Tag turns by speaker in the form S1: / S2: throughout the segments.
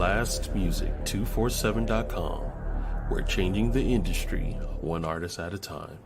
S1: blastmusic247.com. We're changing the industry one artist at a time.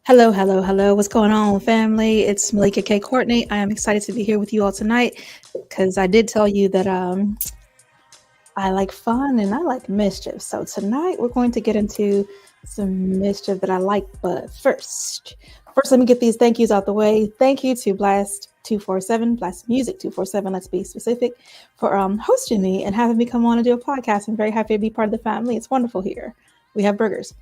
S2: Hello, hello, hello. What's going on, family? It's Malika K. Courtney. I am excited to be here with you all tonight because I did tell you that I like fun and I like mischief. So tonight we're going to get into some mischief that I like. But first, let me get these thank yous out the way. Thank you to Blast 247, Blast Music 247, let's be specific, for hosting me and having me come on and do a podcast. I'm very happy to be part of the family. It's wonderful here. We have burgers.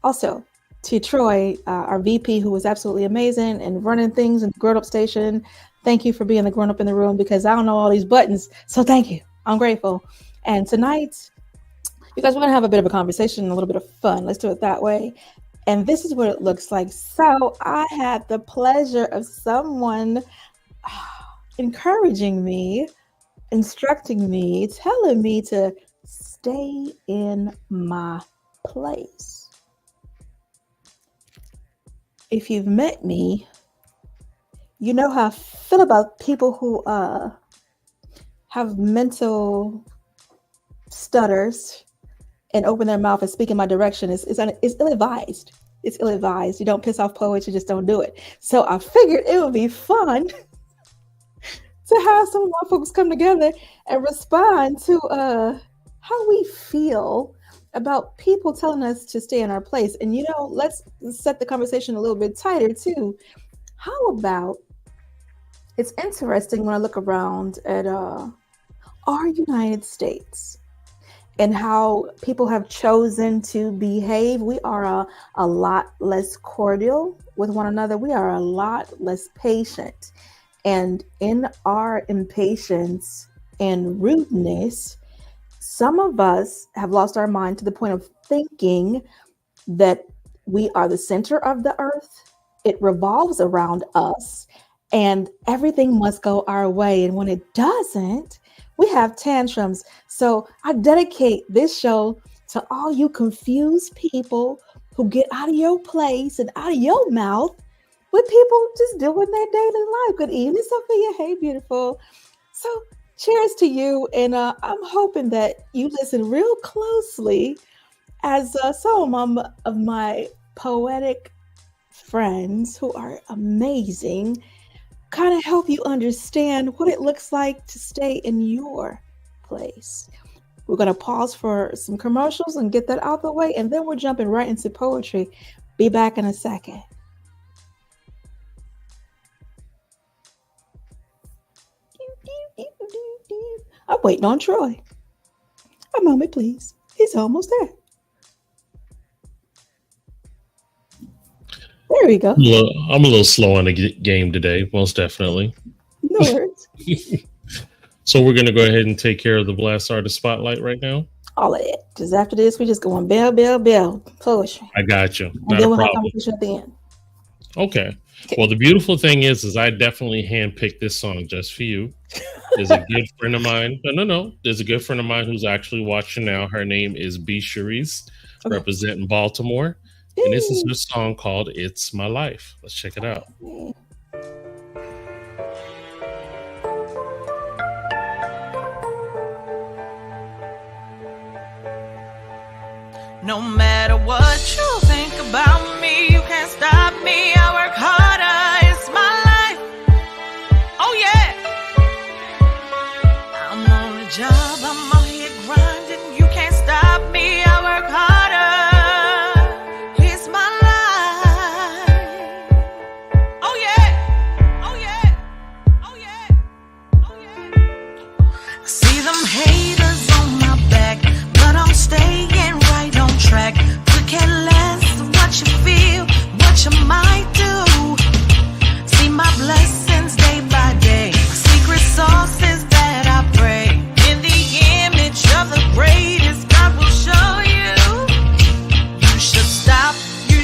S2: Also, to Troy, our VP, who was absolutely amazing and running things in the grown-up station. Thank you for being the grown-up in the room because I don't know all these buttons. So thank you. I'm grateful. And tonight, you guys, we're going to have a bit of a conversation, a little bit of fun. Let's do it that way. And this is what it looks like. So I had the pleasure of someone encouraging me, instructing me, telling me to stay in my place. If you've met me, you know how I feel about people who have mental stutters and open their mouth and speak in my direction. It's ill-advised. It's ill-advised. You don't piss off poets, you just don't do it. So I figured it would be fun to have some of my folks come together and respond to how we feel about people telling us to stay in our place. And, you know, let's set the conversation a little bit tighter too. How about, it's interesting when I look around at our United States and how people have chosen to behave. We are a lot less cordial with one another. We are a lot less patient. And in our impatience and rudeness, some of us have lost our mind to the point of thinking that we are the center of the earth. It revolves around us and everything must go our way. And when it doesn't, we have tantrums. So I dedicate this show to all you confused people who get out of your place and out of your mouth with people just doing their daily life. Good evening, Sophia. Hey, beautiful. So cheers to you, and I'm hoping that you listen real closely as some of my poetic friends who are amazing kind of help you understand what it looks like to stay in your place. We're going to pause for some commercials and get that out the way, and then we're jumping right into poetry. Be back in a second. I'm waiting on Troy. A moment, please. He's almost there. There we go.
S1: I'm a little slow on the game today, most definitely.
S2: No worries.
S1: So we're going to go ahead and take care of the Blast Artist Spotlight right now?
S2: All of it. Because after this, we're just going bell, bell, bell. Poetry.
S1: I got you.
S2: And then we'll have a conversation at the end.
S1: Okay. Well, the beautiful thing is I definitely handpicked this song just for you. There's a good friend of mine. No. There's a good friend of mine who's actually watching now. Her name is B. Cherise, representing Baltimore. And this is her song called It's My Life. Let's check it out.
S3: No matter what you think about me, you can't stop me. I work harder, it's my life. Oh yeah. I'm on the job, I'm out here grinding. You can't stop me, I work harder. It's my life. Oh yeah. Oh yeah. Oh yeah. Oh yeah. I see them haters on my back, but I'm staying right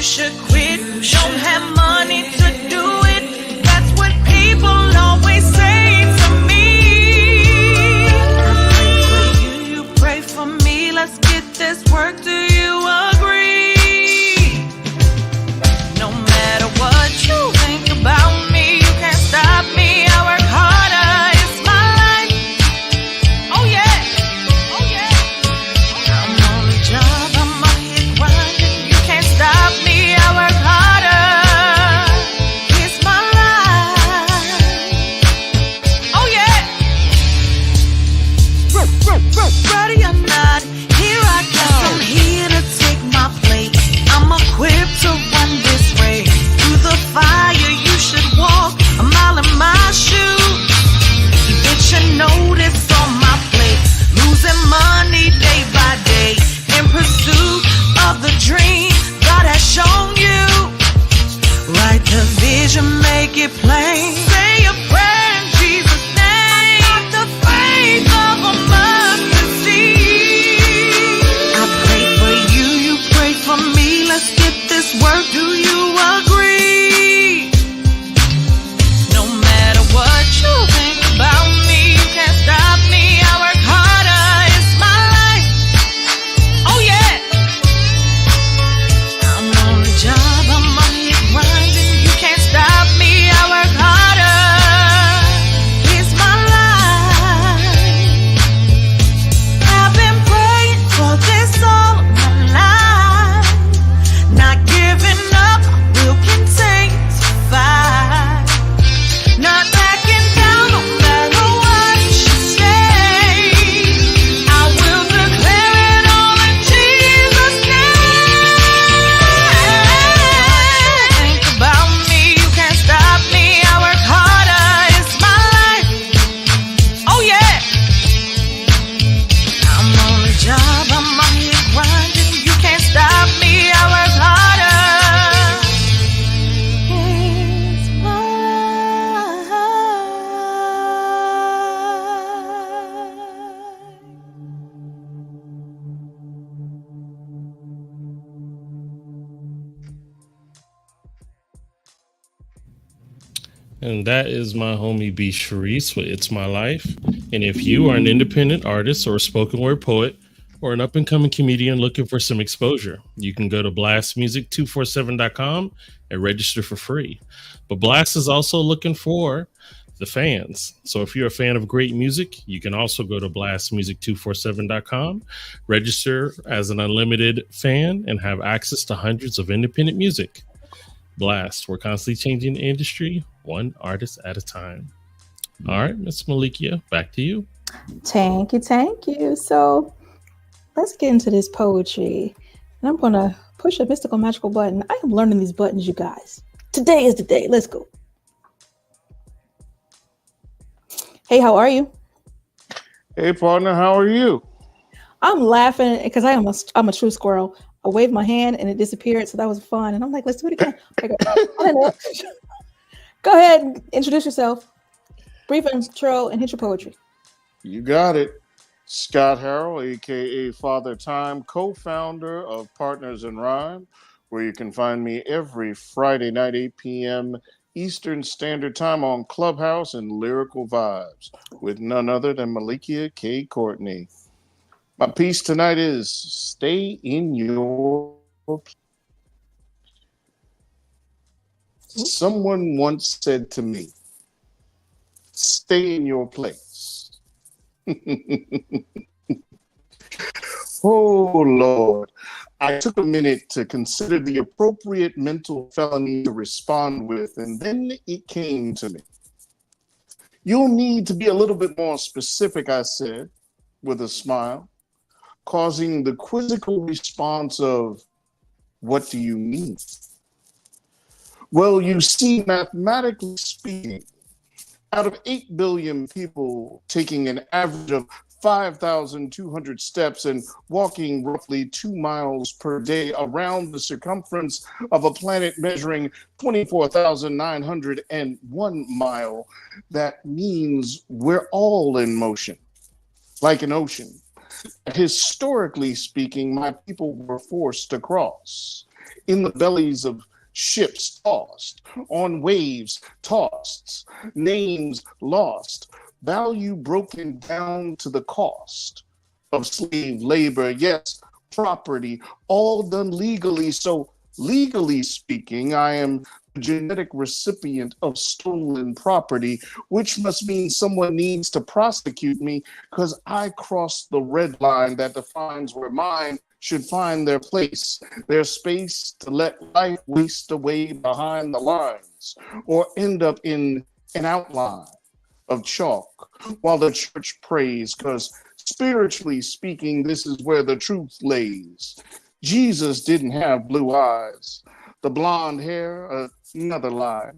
S3: should quit. Don't have money to do it. That's what people always say to me. I pray for you, you pray for me. Let's get this work. Do you agree? No matter what you think about me, you can't stop me. I work harder. It's my life. Oh yeah. Oh yeah. I'm on the job. I'm out here grinding. You can't stop me. I work harder. It's my life. Oh yeah. Ready or not, here I go. I'm here to take my place. I'm equipped to run this race. Through the fire, you should walk a mile in my shoes. You get your notice on my plate. Losing money day by day. In pursuit of the dream God has shown you. Write the vision, make it plain. Say a prayer in Jesus' name. Not the faith of a mustard seed. I pray for you, you pray for me. Let's get this work. Do you agree? No matter what you think about me, you can't stop me. I work harder. It's my life. Oh yeah. I'm on the job. I'm out here grinding. You can't stop me. I work harder. It's my life. I've been praying for this all my life. Not giving up, will continue to fight. Not backing down no matter what you say. I will declare it all in Jesus' name. Think about me, you can't stop me. I work harder, it's my life. Oh yeah. I'm on the job, I'm out here grinding. You can't stop me. I work harder. It's my
S1: And that is my homie B. Sharice with It's My Life. And if you are an independent artist or a spoken word poet or an up and coming comedian looking for some exposure, you can go to blastmusic247.com and register for free. But Blast is also looking for the fans. So if you're a fan of great music, you can also go to blastmusic247.com, register as an unlimited fan, and have access to hundreds of independent music. Blast, we're constantly changing the industry, one artist at a time. All right, Miss Malikia, back to you.
S2: Thank you, thank you. So let's get into this poetry. And I'm gonna push a mystical magical button. I am learning these buttons, you guys. Today is the day. Let's go. Hey, how are you?
S4: Hey, partner, how are you?
S2: I'm laughing because I'm a true squirrel. I waved my hand and it disappeared, so that was fun. And I'm like, let's do it again. Okay, go ahead and introduce yourself. Brief intro and hit your poetry.
S4: You got it. Scott Harrell, aka Father Time, co-founder of Partners in Rhyme, where you can find me every Friday night, 8 p.m. Eastern Standard Time on Clubhouse and Lyrical Vibes with none other than Malikia K. Courtney. My piece tonight is Stay in Your Place. Someone once said to me, stay in your place. Oh, Lord. I took a minute to consider the appropriate mental felony to respond with, and then it came to me. You'll need to be a little bit more specific, I said, with a smile, causing the quizzical response of, what do you mean? Well, you see, mathematically speaking, out of 8 billion people taking an average of 5,200 steps and walking roughly 2 miles per day around the circumference of a planet measuring 24,901 mile, that means we're all in motion, like an ocean. Historically speaking, my people were forced to cross. in the bellies of ships tossed, on waves tossed, names lost, value broken down to the cost of slave labor, yes, property, all done legally. So, legally speaking, I am the genetic recipient of stolen property, which must mean someone needs to prosecute me because I crossed the red line that defines where mine should find their place, their space to let life waste away behind the lines or end up in an outline of chalk while the church prays, because spiritually speaking, this is where the truth lays. Jesus didn't have blue eyes. The blonde hair, another lie.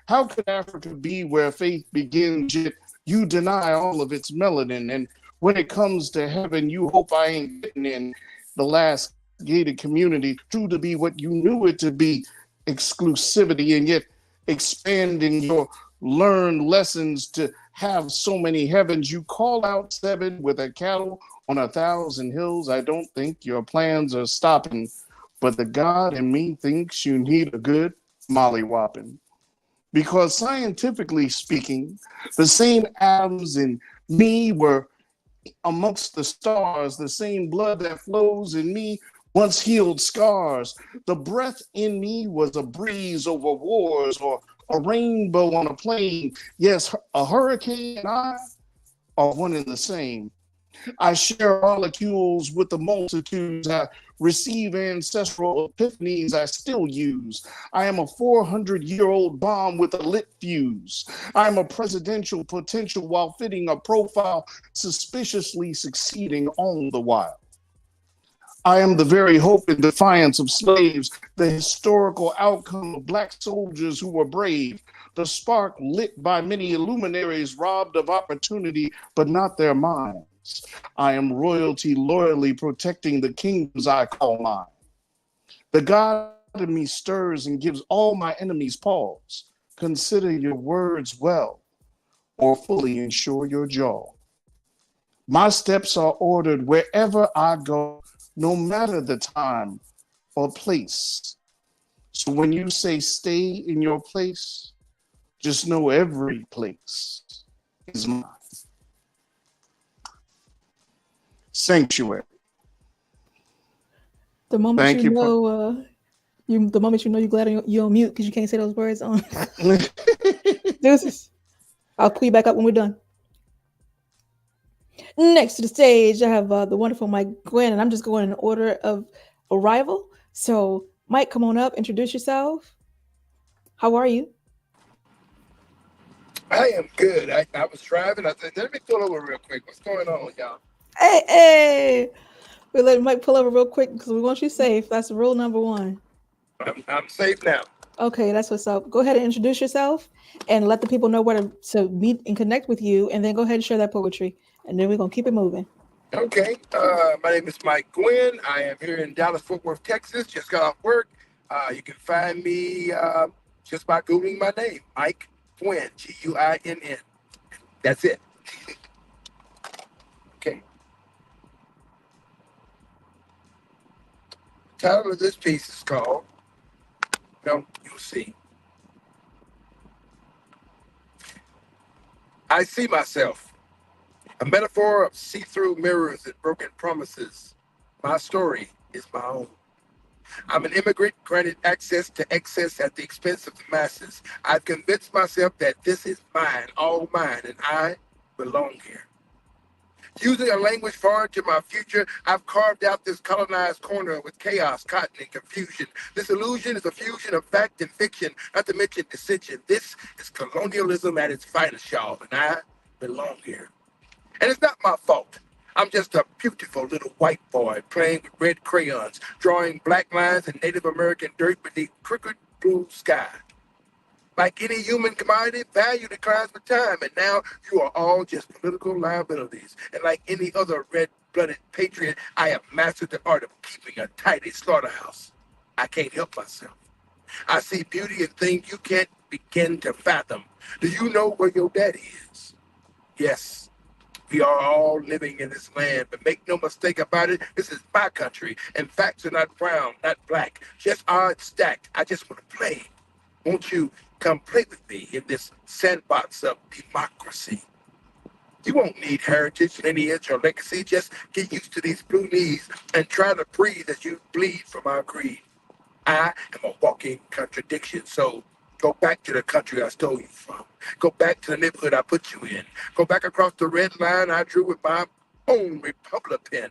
S4: How could Africa be where faith begins, yet you deny all of its melanin? And when it comes to heaven, you hope I ain't getting in. The last gated community, true to be what you knew it to be, exclusivity, and yet expanding your learned lessons to have so many heavens. You call out 7 with a cattle on 1,000 hills. I don't think your plans are stopping, but the God in me thinks you need a good mollywhopping. Because scientifically speaking, the same atoms in me were amongst the stars, the same blood that flows in me once healed scars. The breath in me was a breeze over wars or a rainbow on a plain. Yes, a hurricane and I are one and the same. I share molecules with the multitudes. I receive ancestral epiphanies I still use. I am a 400-year-old bomb with a lit fuse. I am a presidential potential while fitting a profile, suspiciously succeeding on the while. I am the very hope and defiance of slaves, the historical outcome of Black soldiers who were brave, the spark lit by many luminaries robbed of opportunity, but not their minds. I am royalty loyally protecting the kingdoms I call mine. The God in me stirs and gives all my enemies pause. Consider your words well, or fully ensure your jaw. My steps are ordered wherever I go, no matter the time or place. So when you say stay in your place, just know every place is mine. Sanctuary.
S2: The moment
S4: Thank
S2: you
S4: you.
S2: know, the moment you know you're glad you're on mute because you can't say those words on. Deuces. I'll pull you back up when we're done. Next to the stage, I have the wonderful Mike Gwen, and I'm just going in order of arrival. So, Mike, come on up, introduce yourself. How are you?
S5: I am good. I was driving. I said, let me pull over real quick. What's going on, y'all?
S2: Hey, we're letting Mike pull over real quick because we want you safe. That's rule number 1.
S5: I'm safe now.
S2: Okay, that's what's up. Go ahead and introduce yourself and let the people know where to meet and connect with you, and then go ahead and share that poetry, and then we're going to keep it moving.
S5: Okay. My name is Mike Gwen. I am here in Dallas-Fort Worth, Texas. Just got off work. You can find me just by Googling my name, Mike Gwen, Guinn. That's it. Okay. The title of this piece is called, you'll see. I see myself, a metaphor of see-through mirrors and broken promises. My story is my own. I'm an immigrant granted access to excess at the expense of the masses. I've convinced myself that this is mine, all mine, and I belong here. Using a language foreign to my future, I've carved out this colonized corner with chaos, cotton, and confusion. This illusion is a fusion of fact and fiction, not to mention dissension. This is colonialism at its finest, y'all, and I belong here. And it's not my fault. I'm just a beautiful little white boy playing with red crayons, drawing black lines in Native American dirt beneath crooked blue sky. Like any human commodity, value declines with time, and now you are all just political liabilities. And like any other red-blooded patriot, I have mastered the art of keeping a tidy slaughterhouse. I can't help myself. I see beauty in things you can't begin to fathom. Do you know where your daddy is? Yes, We are all living in this land, but make no mistake about it, this is my country, and facts are not brown, not black, just odds stacked. I just want to play. Won't you come play with me in this sandbox of democracy? You won't need heritage, lineage, or legacy. Just get used to these blue knees and try to breathe as you bleed from our greed. I am a walking contradiction, so go back to the country I stole you from. Go back to the neighborhood I put you in. Go back across the red line I drew with my own Republic pen.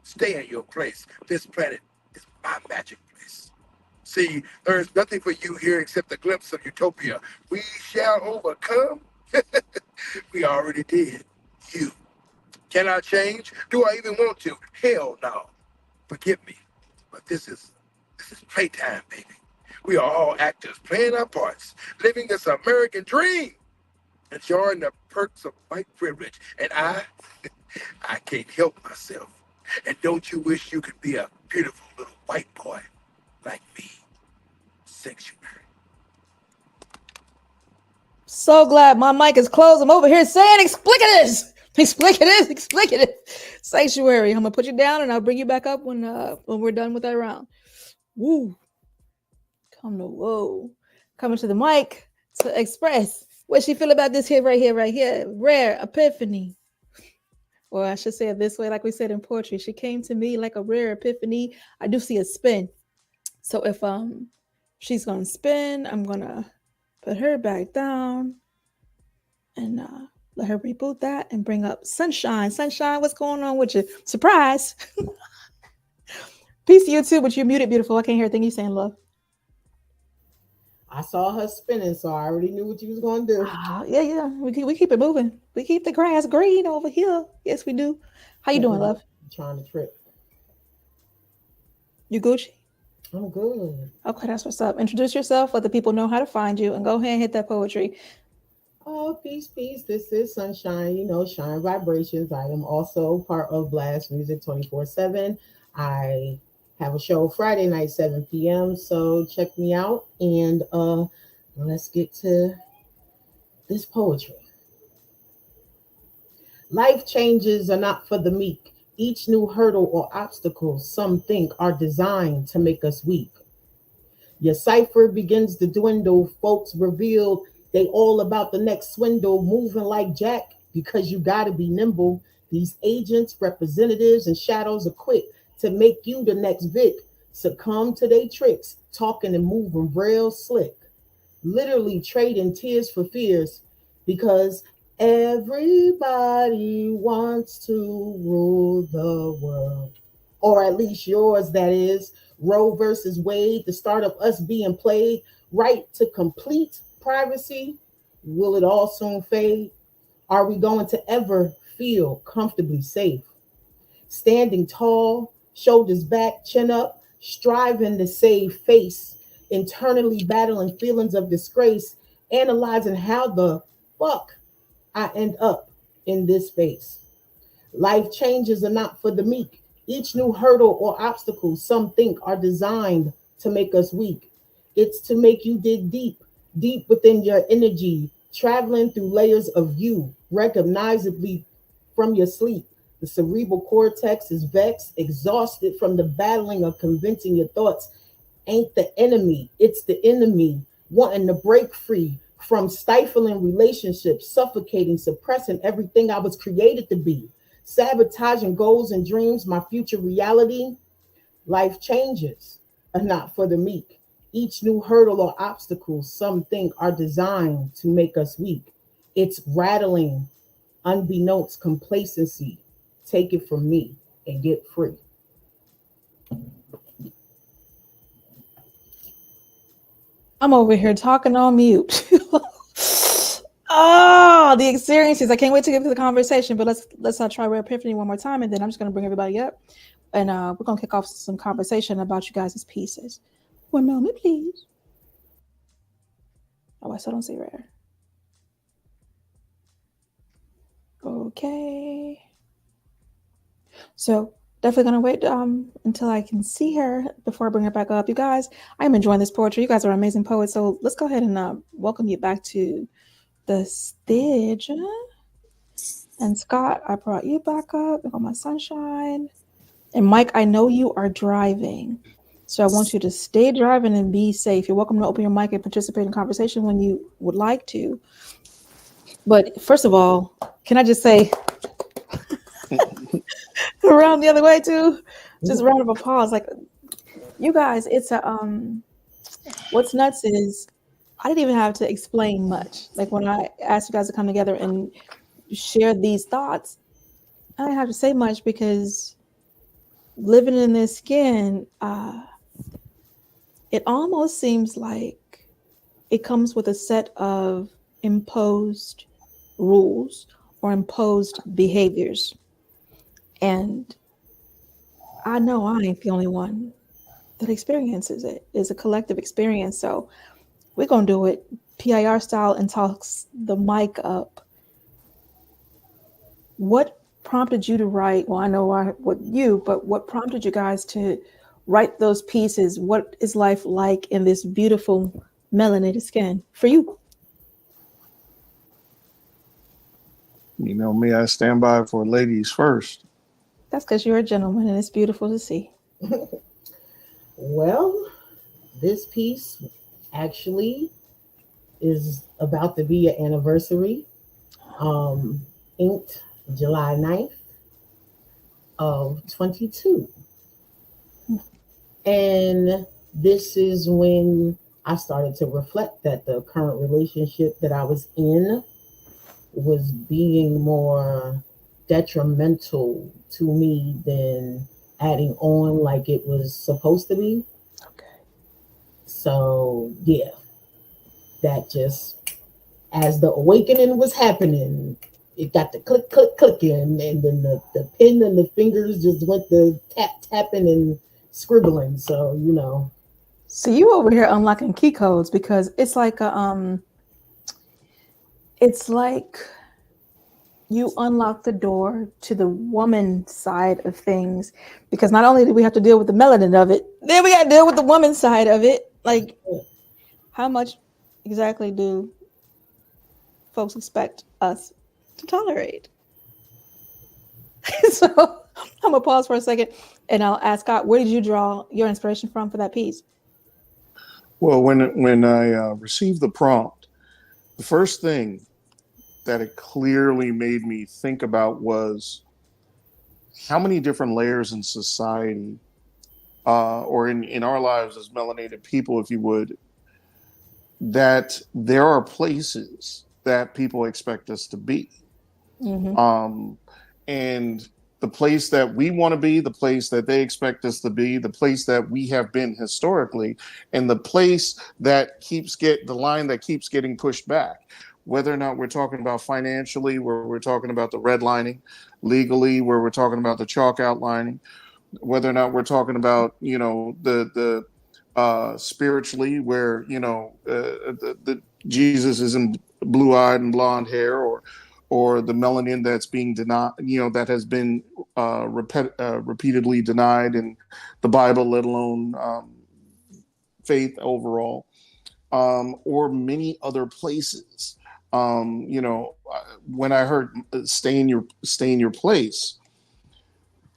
S5: Stay in your place. This planet is my magic place. See, there is nothing for you here except a glimpse of utopia. We shall overcome. We already did. You. Can I change? Do I even want to? Hell no. Forgive me. But this is playtime, baby. We are all actors playing our parts, living this American dream, enjoying the perks of white privilege. And I can't help myself. And don't you wish you could be a beautiful little white boy like me? Sanctuary.
S2: So glad my mic is closed. I'm over here saying explicative. Explicative. Sanctuary. I'm gonna put you down and I'll bring you back up when we're done with that round. Woo. Coming to the mic to express what she feel about this here, right here. Rare Epiphany. Or I should say it this way, like we said in poetry. She came to me like a rare epiphany. I do see a spin. So if she's gonna spin, I'm gonna put her back down and let her reboot that and bring up Sunshine. Sunshine, what's going on with you? Surprise. Peace to you too, but you're muted, beautiful. I can't hear a thing you saying, love.
S6: I saw her spinning, so I already knew what you was going to do.
S2: Yeah. We keep it moving. We keep the grass green over here. Yes, we do. How you doing, love?
S6: I'm trying to trip.
S2: You Gucci?
S6: I'm good.
S2: Okay, that's what's up. Introduce yourself, let the people know how to find you, and go ahead and hit that poetry.
S6: Oh, peace. This is Sunshine, Shine Vibrations. I am also part of Blast Music 24/7. I have a show Friday night, 7 p.m. So check me out and let's get to this poetry. Life changes are not for the meek. Each new hurdle or obstacle some think are designed to make us weak. Your cipher begins to dwindle. Folks reveal they all about the next swindle, moving like Jack because you gotta be nimble. These agents, representatives, and shadows are quick to make you the next Vic. Succumb to their tricks, talking and moving real slick. Literally trading tears for fears because everybody wants to rule the world. Or at least yours, that is. Roe versus Wade, the start of us being played. Right to complete privacy. Will it all soon fade? Are we going to ever feel comfortably safe? Standing tall, shoulders back, chin up, striving to save face, internally battling feelings of disgrace, analyzing how the fuck I end up in this space. Life changes are not for the meek. Each new hurdle or obstacle some think are designed to make us weak. It's to make you dig deep within your energy, traveling through layers of you, recognizably from your sleep. The cerebral cortex is vexed, exhausted from the battling of convincing your thoughts ain't the enemy, it's the enemy, wanting to break free from stifling relationships, suffocating, suppressing everything I was created to be, sabotaging goals and dreams, my future reality. Life changes are not for the meek. Each new hurdle or obstacle some think are designed to make us weak. It's rattling, unbeknownst complacency. Take it from me and get free.
S2: I'm over here talking on mute. Oh, the experiences. I can't wait to get to the conversation, but let's try Rare Epiphany one more time, and then I'm just going to bring everybody up, and we're going to kick off some conversation about you guys' pieces. 1 moment, please. Oh, I still don't see Rare. Okay. So definitely gonna wait until I can see her before I bring her back up. You guys, I'm enjoying this poetry. You guys are amazing poets. So let's go ahead and welcome you back to the stage. And Scott, I brought you back up. I got my sunshine. And Mike, I know you are driving. So I want you to stay driving and be safe. You're welcome to open your mic and participate in conversation when you would like to. But first of all, can I just say around the other way too? Just a round of applause. Like you guys, it's a what's nuts is I didn't even have to explain much. Like when I asked you guys to come together and share these thoughts, I didn't have to say much because living in this skin, it almost seems like it comes with a set of imposed rules or imposed behaviors. And I know I ain't the only one that experiences it. It's a collective experience. So we're going to do it PIR style and talks the mic up. What prompted you to write? Well, I know but what prompted you guys to write those pieces? What is life like in this beautiful melanated skin for you?
S4: You know me, I stand by for ladies first.
S2: That's because you're a gentleman and it's beautiful to see.
S6: Well, this piece actually is about to be an anniversary. Inked July 9th of 22. And this is when I started to reflect that the current relationship that I was in was being more detrimental to me than adding on like it was supposed to be.
S2: Okay.
S6: So yeah, that just, as the awakening was happening, it got the click, click, clicking, and then the pen and the fingers just went the tapping and scribbling. So, you know.
S2: So you over here unlocking key codes because it's like you unlock the door to the woman side of things, because not only do we have to deal with the melanin of it, then we got to deal with the woman side of it. Like, how much exactly do folks expect us to tolerate? So I'm gonna pause for a second and I'll ask Scott, where did you draw your inspiration from for that piece?
S4: Well, when I received the prompt, the first thing that it clearly made me think about was how many different layers in society, or in our lives as melanated people, if you would, that there are places that people expect us to be.
S2: Mm-hmm.
S4: And the place that we want to be, the place that they expect us to be, the place that we have been historically, and the place that the line that keeps getting pushed back. Whether or not we're talking about financially, where we're talking about the redlining, legally, where we're talking about the chalk outlining, whether or not we're talking about, the spiritually, where, the Jesus isn't blue-eyed and blonde hair, or the melanin that's being denied, that has been repeatedly denied in the Bible, let alone faith overall, or many other places. When I heard stay in your place,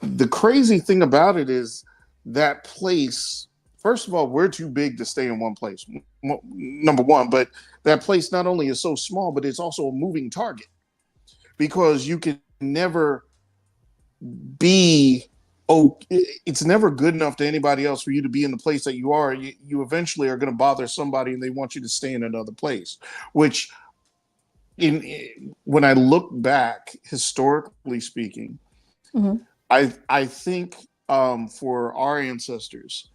S4: the crazy thing about it is that place, first of all, we're too big to stay in one place, number one, but that place not only is so small, but it's also a moving target, because you can never be, it's never good enough to anybody else for you to be in the place that you are. You eventually are going to bother somebody and they want you to stay in another place, which when I look back, historically speaking,
S2: Mm-hmm.
S4: I think for our ancestors,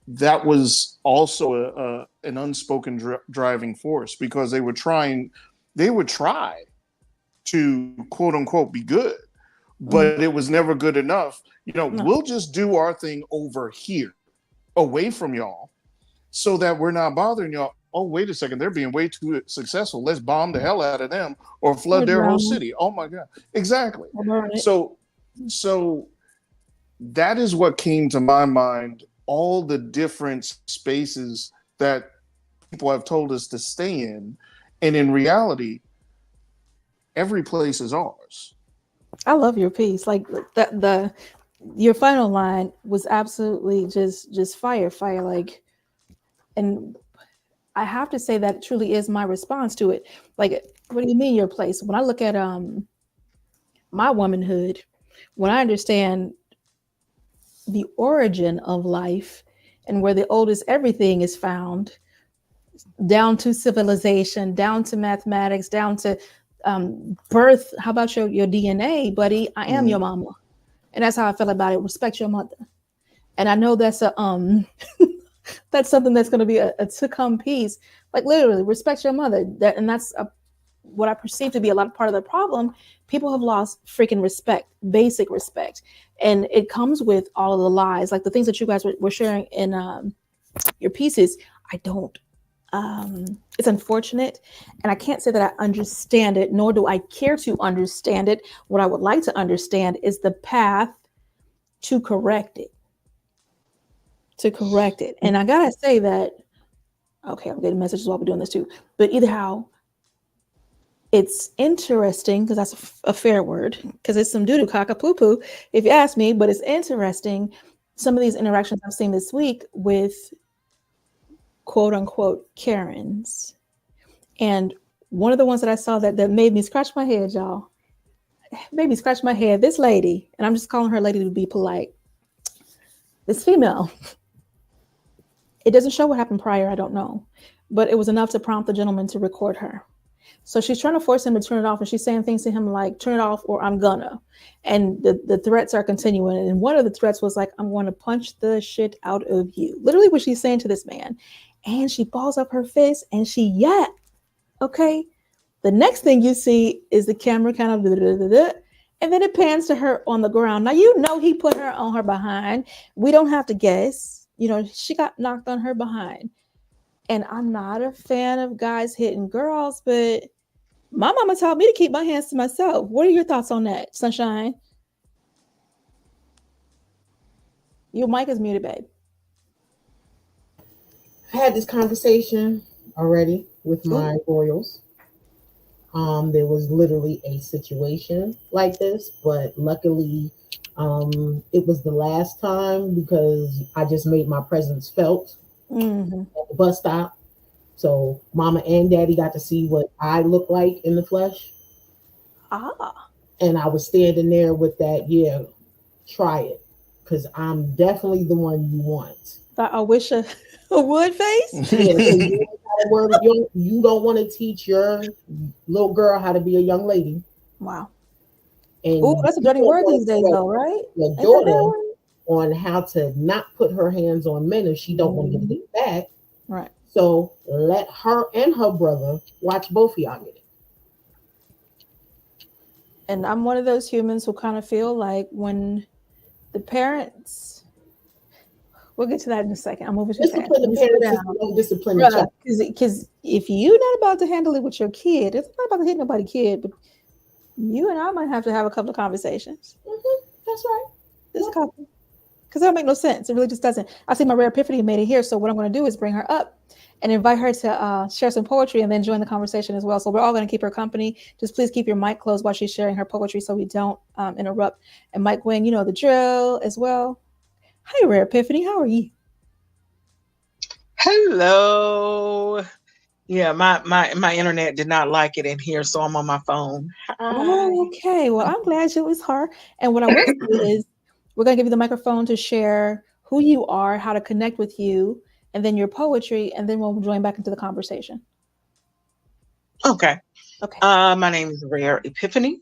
S4: that was also an unspoken driving force, because they would try to quote unquote be good, but it was never good enough.
S2: No.
S4: We'll just do our thing over here, away from y'all, so that we're not bothering y'all. Oh, wait a second, they're being way too successful. Let's bomb the hell out of them or flood their whole city. Oh my God. Exactly. So that is what came to my mind, all the different spaces that people have told us to stay in. And in reality, every place is ours.
S2: I love your piece. Like your final line was absolutely just fire. Like, and I have to say that truly is my response to it. Like, what do you mean your place? When I look at my womanhood, when I understand the origin of life and where the oldest everything is found, down to civilization, down to mathematics, down to birth. How about your DNA, buddy? I am your mama, and that's how I feel about it. Respect your mother, and I know that's a that's something that's going to be a to come piece. Like literally, respect your mother. That's what I perceive to be a lot of part of the problem. People have lost freaking respect, basic respect, and it comes with all of the lies, like the things that you guys were sharing in your pieces. I don't. It's unfortunate, and I can't say that I understand it, nor do I care to understand it. What I would like to understand is the path to correct it. And I gotta say that, okay, I'm getting messages while we're doing this too, but either how, it's interesting, because that's a fair word, because it's some doo-doo cock-a-poo-poo, if you ask me, but it's interesting, some of these interactions I've seen this week with quote unquote Karens. And one of the ones that I saw that made me scratch my head, y'all, made me scratch my head, this lady, and I'm just calling her lady to be polite, this female, it doesn't show what happened prior, I don't know, but it was enough to prompt the gentleman to record her. So she's trying to force him to turn it off, and she's saying things to him like, turn it off or I'm gonna. And the threats are continuing. And one of the threats was like, I'm going to punch the shit out of you. Literally what she's saying to this man. And she balls up her fist and she okay. The next thing you see is the camera kind of and then it pans to her on the ground. Now, you know, he put her on her behind. We don't have to guess. You know, she got knocked on her behind. And I'm not a fan of guys hitting girls, but my mama taught me to keep my hands to myself. What are your thoughts on that, Sunshine? Your mic is muted, babe.
S6: I had this conversation already with my royals. There was literally a situation like this, but luckily it was the last time because I just made my presence felt at the bus stop. So mama and daddy got to see what I look like in the flesh. And I was standing there with that, try it. Because I'm definitely the one you want.
S2: I wish a wood face?
S6: You don't want to teach your little girl how to be a young lady.
S2: Wow.
S6: And
S2: that's a dirty word these days, though, right?
S6: Your daughter on how to not put her hands on men if she don't want to get it back.
S2: Right.
S6: So let her and her brother watch both of y'all get it.
S2: And I'm one of those humans who kind of feel like when the parents, we'll get to that in a second. I'm moving to
S6: discipline the parents, don't discipline the child.
S2: Because if you're not about to handle it with your kid, it's not about to hit nobody's kid, but you and I might have to have a couple of conversations.
S6: That's right.
S2: Just a couple. Because that don't make no sense. It really just doesn't. I see my rare Epiphany made it here. So what I'm going to do is bring her up and invite her to share some poetry and then join the conversation as well. So we're all going to keep her company. Just please keep your mic closed while she's sharing her poetry so we don't interrupt. And Mike Gwen, you know the drill as well. Hi, Rare Epiphany. How are you?
S7: Hello. Yeah, my internet did not like it in here, so I'm on my phone. Hi.
S2: Oh, okay. Well, I'm glad it was her. And what I will do is we're going to give you the microphone to share who you are, how to connect with you, and then your poetry, and then we'll join back into the conversation.
S7: Okay. My name is Rare Epiphany.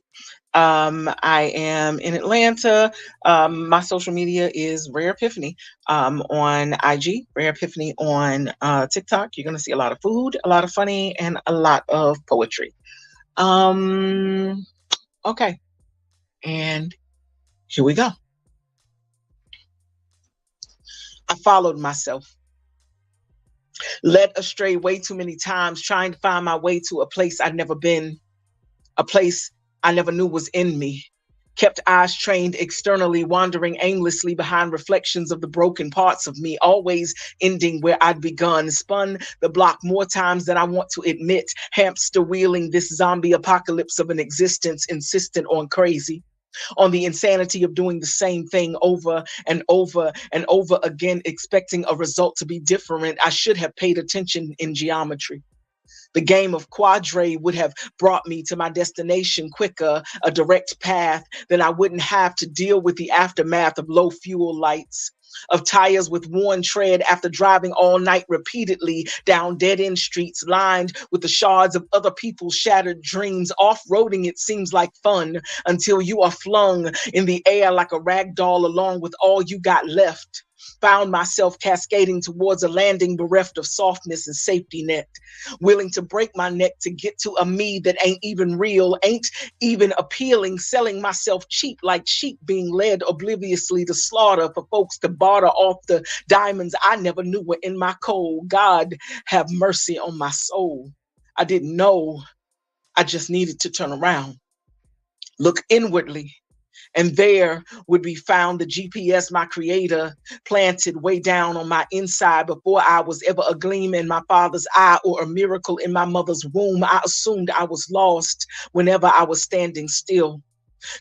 S7: I am in Atlanta. My social media is Rare Epiphany on IG, Rare Epiphany on TikTok. You're going to see a lot of food, a lot of funny, and a lot of poetry. Okay. And here we go. I followed myself. Led astray way too many times, trying to find my way to a place I'd never been, a place I never knew was in me. Kept eyes trained externally, wandering aimlessly behind reflections of the broken parts of me, always ending where I'd begun. Spun the block more times than I want to admit, hamster wheeling this zombie apocalypse of an existence, insistent on crazy, on the insanity of doing the same thing over and over and over again, expecting a result to be different. I should have paid attention in geometry. The game of quadre would have brought me to my destination quicker, a direct path, then I wouldn't have to deal with the aftermath of low fuel lights, of tires with worn tread after driving all night repeatedly down dead-end streets lined with the shards of other people's shattered dreams. Off-roading, it seems like fun until you are flung in the air like a rag doll along with all you got left. Found myself cascading towards a landing bereft of softness and safety net, willing to break my neck to get to a me that ain't even real, ain't even appealing, selling myself cheap like sheep being led obliviously to slaughter for folks to barter off the diamonds I never knew were in my coal. God have mercy on my soul. I didn't know. I just needed to turn around, look inwardly, and there would be found the GPS my creator planted way down on my inside before I was ever a gleam in my father's eye or a miracle in my mother's womb. I assumed I was lost whenever I was standing still.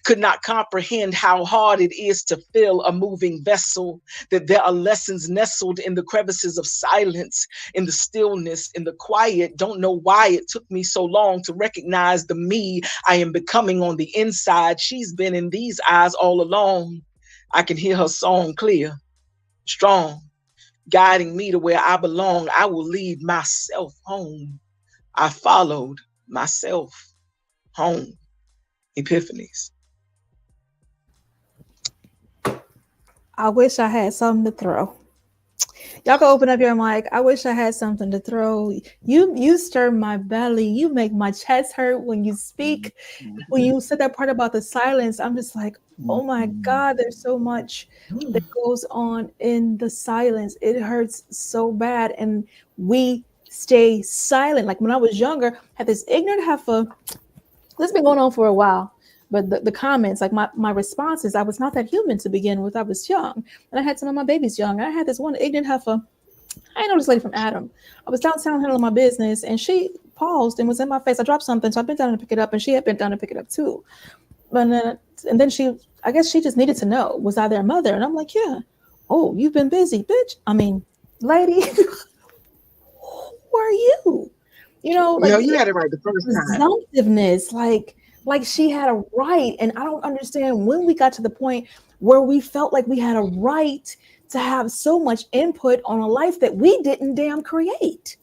S7: Could not comprehend how hard it is to fill a moving vessel, that there are lessons nestled in the crevices of silence, in the stillness, in the quiet. Don't know why it took me so long to recognize the me I am becoming on the inside. She's been in these eyes all along. I can hear her song clear, strong, guiding me to where I belong. I will lead myself home. I followed myself home. Epiphanies.
S2: I wish I had something to throw. Y'all can open up your mic. I wish I had something to throw. You stir my belly. You make my chest hurt when you speak. When you said that part about the silence, I'm just like, oh my God, there's so much that goes on in the silence. It hurts so bad. And we stay silent. Like when I was younger, I had this ignorant heifer. This has been going on for a while. But the comments, like my responses, I was not that human to begin with. I was young. And I had some of my babies young. And I had this one ignorant heifer. I know this lady from Adam. I was downtown handling my business, and she paused and was in my face. I dropped something, so I bent down to pick it up, and she had bent down to pick it up too. And then I guess she just needed to know, was I their mother? And I'm like, yeah. Oh, you've been busy, bitch. I mean, lady, who are you?
S7: No, you had it right the first time.
S2: Presumptiveness, like she had a right. And I don't understand when we got to the point where we felt like we had a right to have so much input on a life that we didn't damn create.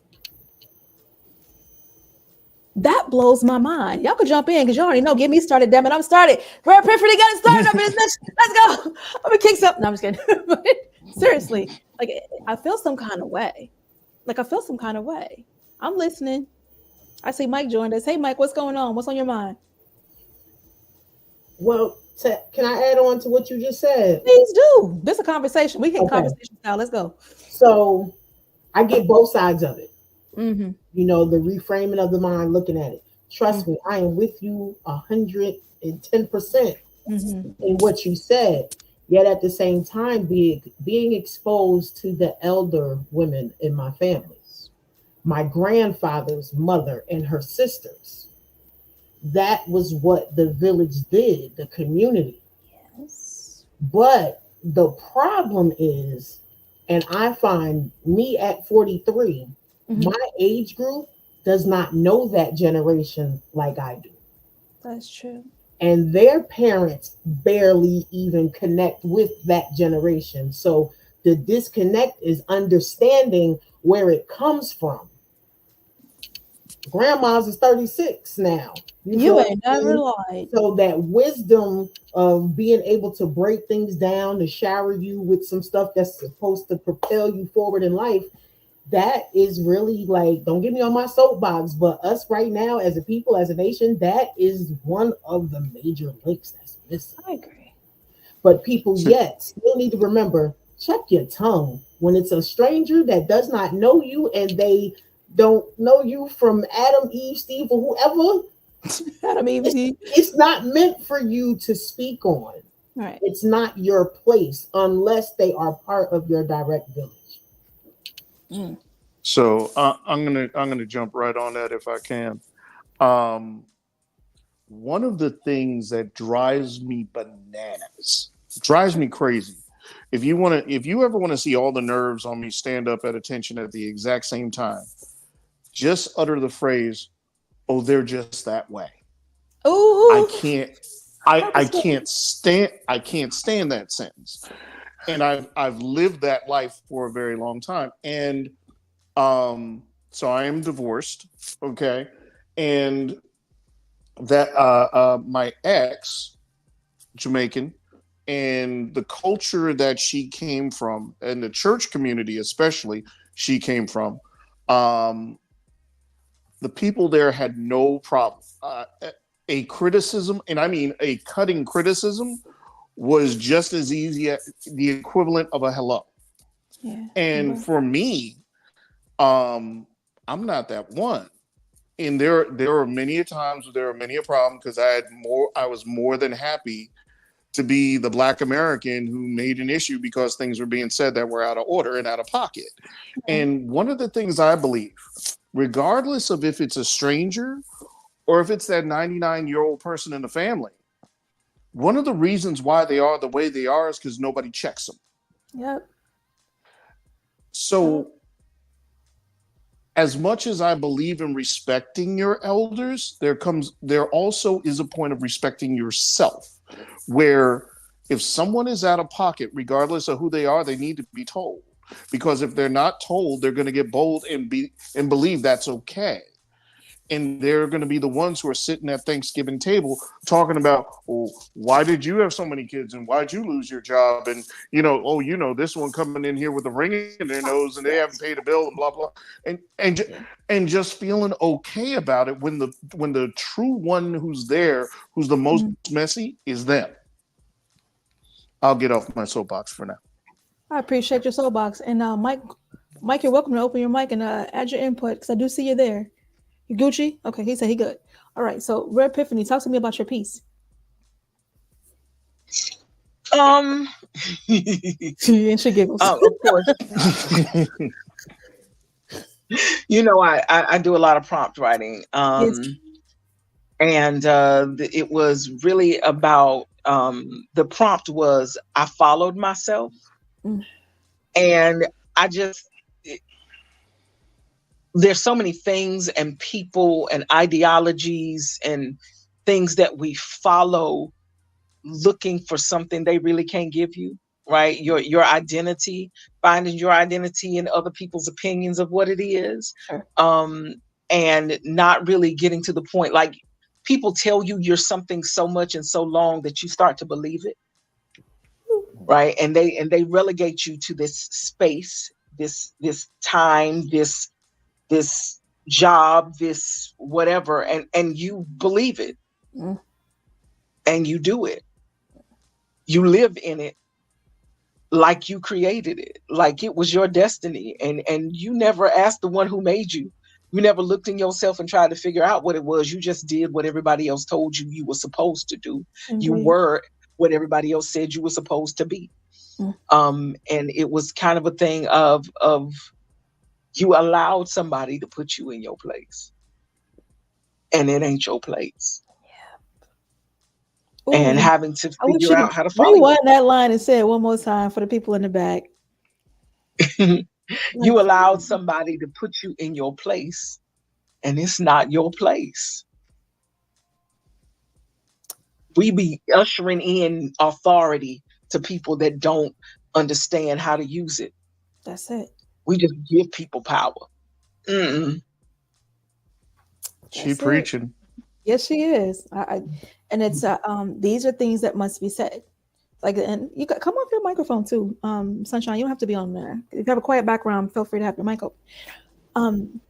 S2: That blows my mind. Y'all could jump in because you already know. Get me started, damn it. I'm started. Rare Epiphany got it started up in this bitch. Let's go. I'm gonna kick something. No, I'm just kidding. But seriously, like I feel some kind of way. I'm listening. I see Mike joined us. Hey, Mike, what's going on? What's on your mind?
S6: Well, can I add on to what you just said?
S2: Please do. This is a conversation. We can conversation style. Let's go.
S6: So I get both sides of it.
S2: Mm-hmm.
S6: The reframing of the mind, looking at it. Trust me, I am with you 110% in what you said. Yet at the same time, being exposed to the elder women in my family, my grandfather's mother and her sisters. That was what the village did, the community. Yes. But the problem is, and I find me at 43, my age group does not know that generation like I do.
S2: That's true.
S6: And their parents barely even connect with that generation. So the disconnect is understanding where it comes from. Grandma's is 36 now.
S2: You ain't never lied.
S6: So that wisdom of being able to break things down, to shower you with some stuff that's supposed to propel you forward in life, that is really like, don't get me on my soapbox, but us right now as a people, as a nation, that is one of the major links that's missing.
S2: I agree.
S6: But people yet still need to remember, check your tongue. When it's a stranger that does not know you and they don't know you from Adam, Eve, Steve, or whoever,
S2: Adam Eve.
S6: It's not meant for you to speak on.
S2: Right.
S6: It's not your place unless they are part of your direct village.
S4: So I'm gonna jump right on that if I can. Um, One of the things that drives me bananas, drives me crazy. If you ever want to see all the nerves on me stand up at attention at the exact same time, just utter the phrase, "Oh, they're just that way."
S2: Oh,
S4: I can't stand that sentence. And I've lived that life for a very long time. And so I am divorced, okay? And that my ex, Jamaican, and the culture that she came from, and the church community especially she came from, the people there had no problem. A criticism, and I mean a cutting criticism, was just as easy as the equivalent of a hello.
S2: yeah.
S4: And for me, I'm not that one. And there were many a times, there were many a problem, because I was more than happy to be the Black American who made an issue because things were being said that were out of order and out of pocket. And one of the things I believe, regardless of if it's a stranger or if it's that 99-year-old person in the family, one of the reasons why they are the way they are is because nobody checks them.
S2: Yep.
S4: So as much as I believe in respecting your elders, there also is a point of respecting yourself, where if someone is out of pocket, regardless of who they are, they need to be told. Because if they're not told, they're going to get bold and believe that's okay. And they're going to be the ones who are sitting at Thanksgiving table talking about, well, why did you have so many kids and why'd you lose your job? And, this one coming in here with a ring in their nose and they haven't paid a bill and blah, blah. And just feeling okay about it when the true one who's there, who's the most messy, is them. I'll get off my soapbox for now.
S2: I appreciate your soapbox. And Mike, you're welcome to open your mic and add your input, because I do see you there. You Gucci? Okay, he said he good. All right, so Rare Epiphany, talk to me about your piece.
S7: And
S2: she giggles.
S7: Of course. I do a lot of prompt writing. And it was really about, the prompt was, I followed myself. And there's so many things and people and ideologies and things that we follow looking for something they really can't give you, right? Your identity, finding your identity in other people's opinions of what it is.
S2: Sure.
S7: And not really getting to the point, like people tell you you're something so much and so long that you start to believe it. Right. And they relegate you to this space, this time, this job, this whatever, and you believe it. And you do it. You live in it like you created it, like it was your destiny. And you never asked the one who made you. You never looked in yourself and tried to figure out what it was. You just did what everybody else told you were supposed to do.
S2: Indeed.
S7: You were what everybody else said you were supposed to be. And it was kind of a thing of you allowed somebody to put you in your place, and it ain't your place.
S2: Ooh,
S7: and having to
S2: I wish
S7: figure
S2: you
S7: out how to follow.
S2: rewind that line and say it one more time for the people in the back.
S7: You allowed somebody to put you in your place, and it's not your place. We be ushering in authority to people that don't understand how to use it.
S2: That's it.
S7: We just give people power. Mm-mm.
S4: She preaching.
S2: Yes, she is. And it's these are things that must be said. Like, and you got come off your microphone too, Sunshine. You don't have to be on there. If you have a quiet background, feel free to have your mic open.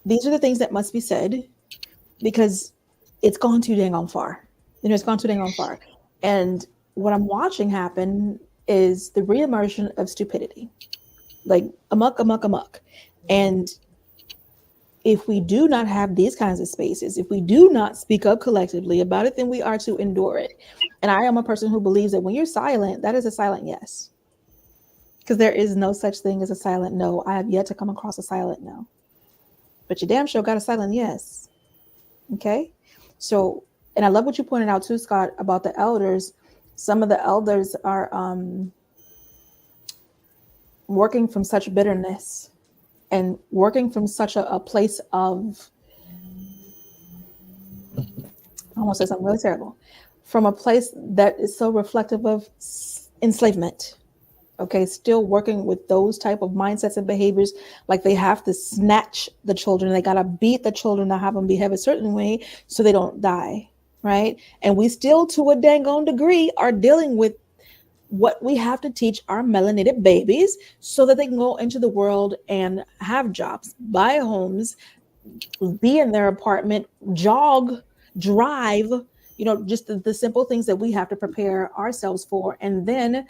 S2: These are the things that must be said because it's gone too dang on far. It's gone too dang on far. And what I'm watching happen is the reimmersion of stupidity, like amok. And if we do not have these kinds of spaces, if we do not speak up collectively about it, then we are to endure it. And I am a person who believes that when you're silent, that is a silent yes. Because there is no such thing as a silent no. I have yet to come across a silent no. But you damn sure got a silent yes. Okay? So, and I love what you pointed out too, Scott, about the elders. Some of the elders are working from such bitterness and working from such a place of, I almost said something really terrible, from a place that is so reflective of enslavement. Okay, still working with those type of mindsets and behaviors, like they have to snatch the children, they gotta beat the children to have them behave a certain way so they don't die, right? And we still, to a dang on degree, are dealing with what we have to teach our melanated babies so that they can go into the world and have jobs, buy homes, be in their apartment, jog, drive, you know, just the simple things that we have to prepare ourselves for. And then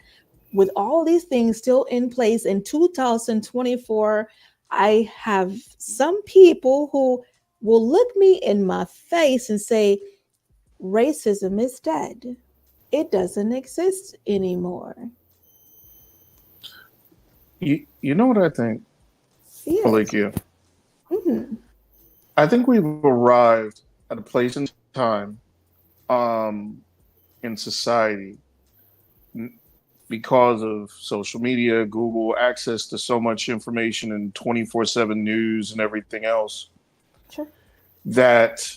S2: with all these things still in place in 2024, I have some people who will look me in my face and say, racism is dead. It doesn't exist anymore.
S4: You know what I think,
S2: Yes.
S4: Malikia?
S2: Mm-hmm.
S4: I think we've arrived at a place in time in society because of social media, Google, access to so much information and 24/7 news and everything else,
S2: Sure.
S4: that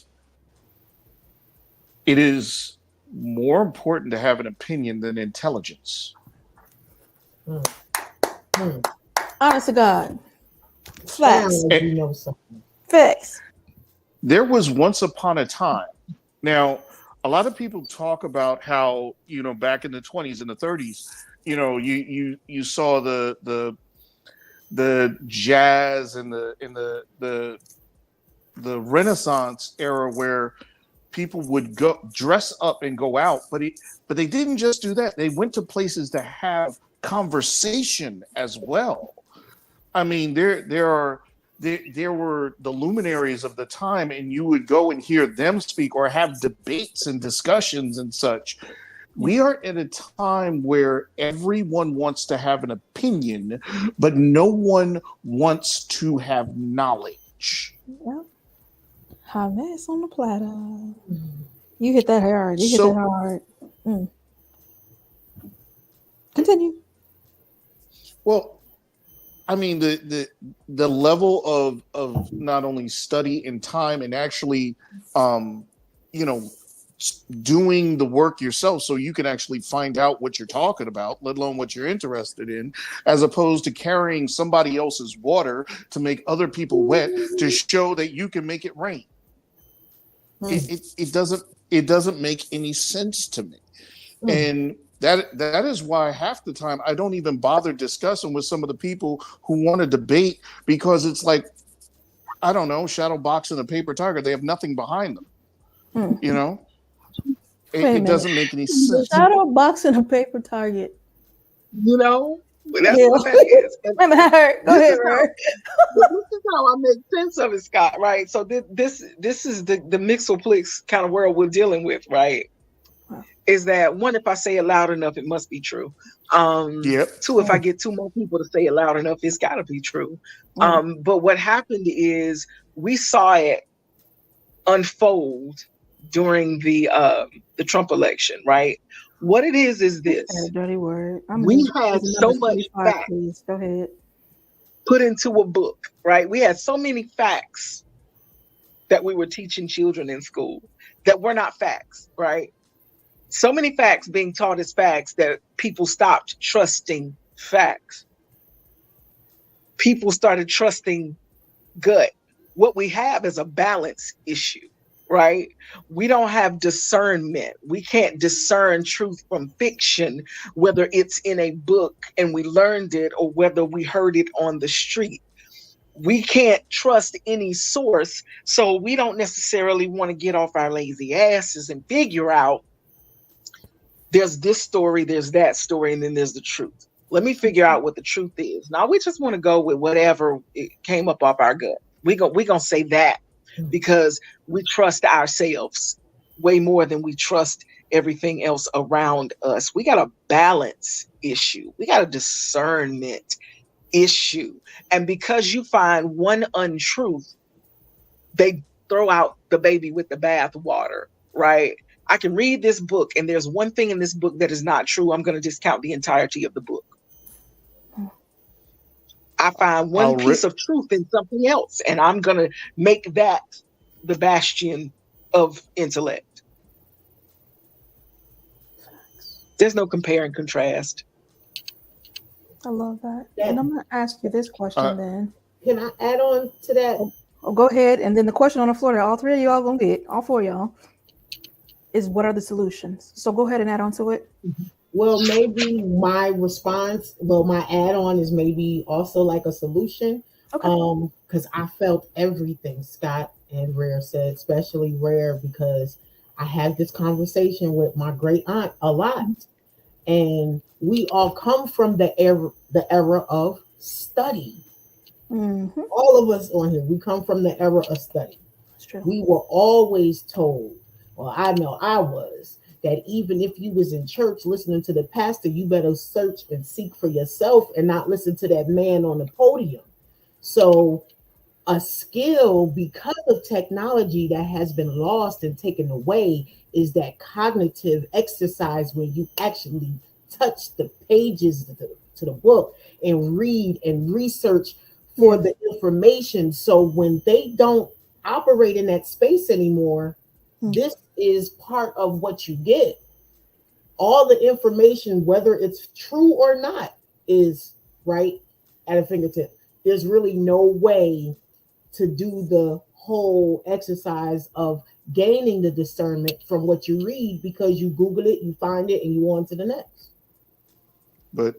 S4: it is more important to have an opinion than intelligence.
S2: Honest to God. Facts.
S6: You know something.
S2: Facts.
S4: There was once upon a time. Now, a lot of people talk about how, you know, back in the 20s and the 30s, you know, you saw the jazz and the Renaissance era where people would go dress up and go out, but they didn't just do that. They went to places to have conversation as well. I mean, there were the luminaries of the time, and you would go and hear them speak or have debates and discussions and such. We are at a time where everyone wants to have an opinion, but no one wants to have knowledge.
S2: Yep. Hot mess on the platter. You hit that hard. You hit that hard. Continue.
S4: Well, I mean, the level of not only study and time and actually, you know, doing the work yourself so you can actually find out what you're talking about, let alone what you're interested in, as opposed to carrying somebody else's water to make other people wet to show that you can make it rain. It doesn't make any sense to me. And that is why half the time I don't even bother discussing with some of the people who want to debate, because it's like, I don't know, shadow box and a paper tiger. They have nothing behind them. You know, it doesn't make any sense.
S2: Shadow box and a paper target.
S7: You know, that's what that is.
S2: That hurt. Go ahead, Ray.
S7: This is how I make sense of it, Scott. Right. So this is the mixoplex kind of world we're dealing with, right? Is that one, if I say it loud enough, it must be true. Two, if I get two more people to say it loud enough, it's got to be true. But what happened is we saw it unfold during the Trump election, right? What it is this:
S2: a dirty word.
S7: We had so much facts.
S2: Please go ahead.
S7: Put into a book, right? We had so many facts that we were teaching children in school that were not facts, right? So many facts being taught as facts that people stopped trusting facts. People started trusting gut. What we have is a balance issue, right? We don't have discernment. We can't discern truth from fiction, whether it's in a book and we learned it or whether we heard it on the street. We can't trust any source, so we don't necessarily want to get off our lazy asses and figure out there's this story, there's that story, and then there's the truth. Let me figure out what the truth is. Now we just want to go with whatever it came up off our gut. We gonna say that because we trust ourselves way more than we trust everything else around us. We got a balance issue. We got a discernment issue. And because you find one untruth, they throw out the baby with the bathwater, right? I can read this book and there's one thing in this book that is not true. I'm going to discount the entirety of the book. I find one piece of truth in something else, and I'm going to make that the bastion of intellect. There's no compare and contrast.
S2: I love that. And I'm going to ask you this question then.
S6: Can I add on to that?
S2: Oh, go ahead. And then the question on the floor that all three of y'all going to get, all four of y'all, is what are the solutions? So go ahead and add on to it.
S6: Well, maybe my response, my add-on is maybe also like a solution.
S2: Okay.
S6: Because I felt everything Scott and Rare said, especially Rare, because I had this conversation with my great aunt a lot. And we all come from the era of study.
S2: Mm-hmm.
S6: All of us on here, we come from the era of study.
S2: That's true.
S6: We were always told, well, I know I was, that even if you was in church listening to the pastor, you better search and seek for yourself and not listen to that man on the podium. So a skill, because of technology, that has been lost and taken away is that cognitive exercise where you actually touch the pages to the book and read and research for the information. So when they don't operate in that space anymore, this is part of what you get. All the information, whether it's true or not, is right at a fingertip. There's really no way to do the whole exercise of gaining the discernment from what you read, because you Google it, you find it, and you on to the next.
S4: But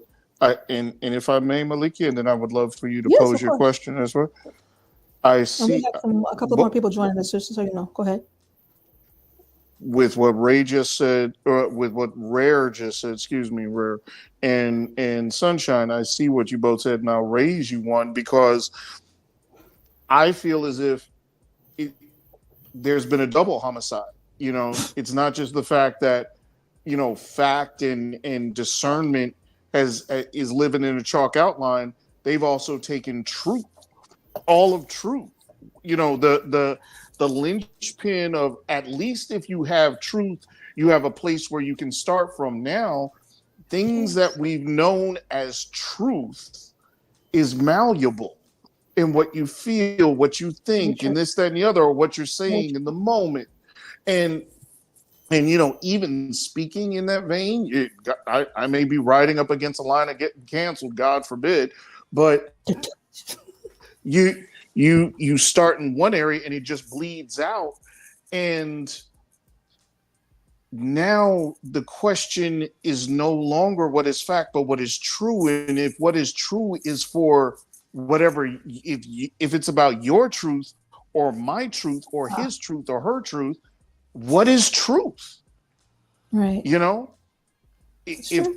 S4: and if I may, Maliki, and then I would love for you to
S2: Yes,
S4: pose
S2: of
S4: your
S2: course.
S4: question as well. I see
S2: And we have a couple more people joining us, just so you know. Go ahead.
S4: With what Ray just said, or with what Rare just said, excuse me, Rare, and Sunshine, I see what you both said, and I'll raise you one, because I feel as if there's been a double homicide. You know, it's not just the fact that, you know, fact and discernment is living in a chalk outline. They've also taken truth, all of truth. You know, the linchpin of, at least if you have truth, you have a place where you can start from. Now, things that we've known as truth is malleable in what you feel, what you think, and this, that, and the other, or what you're saying in the moment. And you know, even speaking in that vein, I may be riding up against a line of getting canceled, God forbid, but you start in one area and it just bleeds out. And now the question is no longer what is fact, but what is true. And if what is true is for whatever, if it's about your truth or my truth or his truth or her truth, what is truth?
S2: Right.
S4: You know, if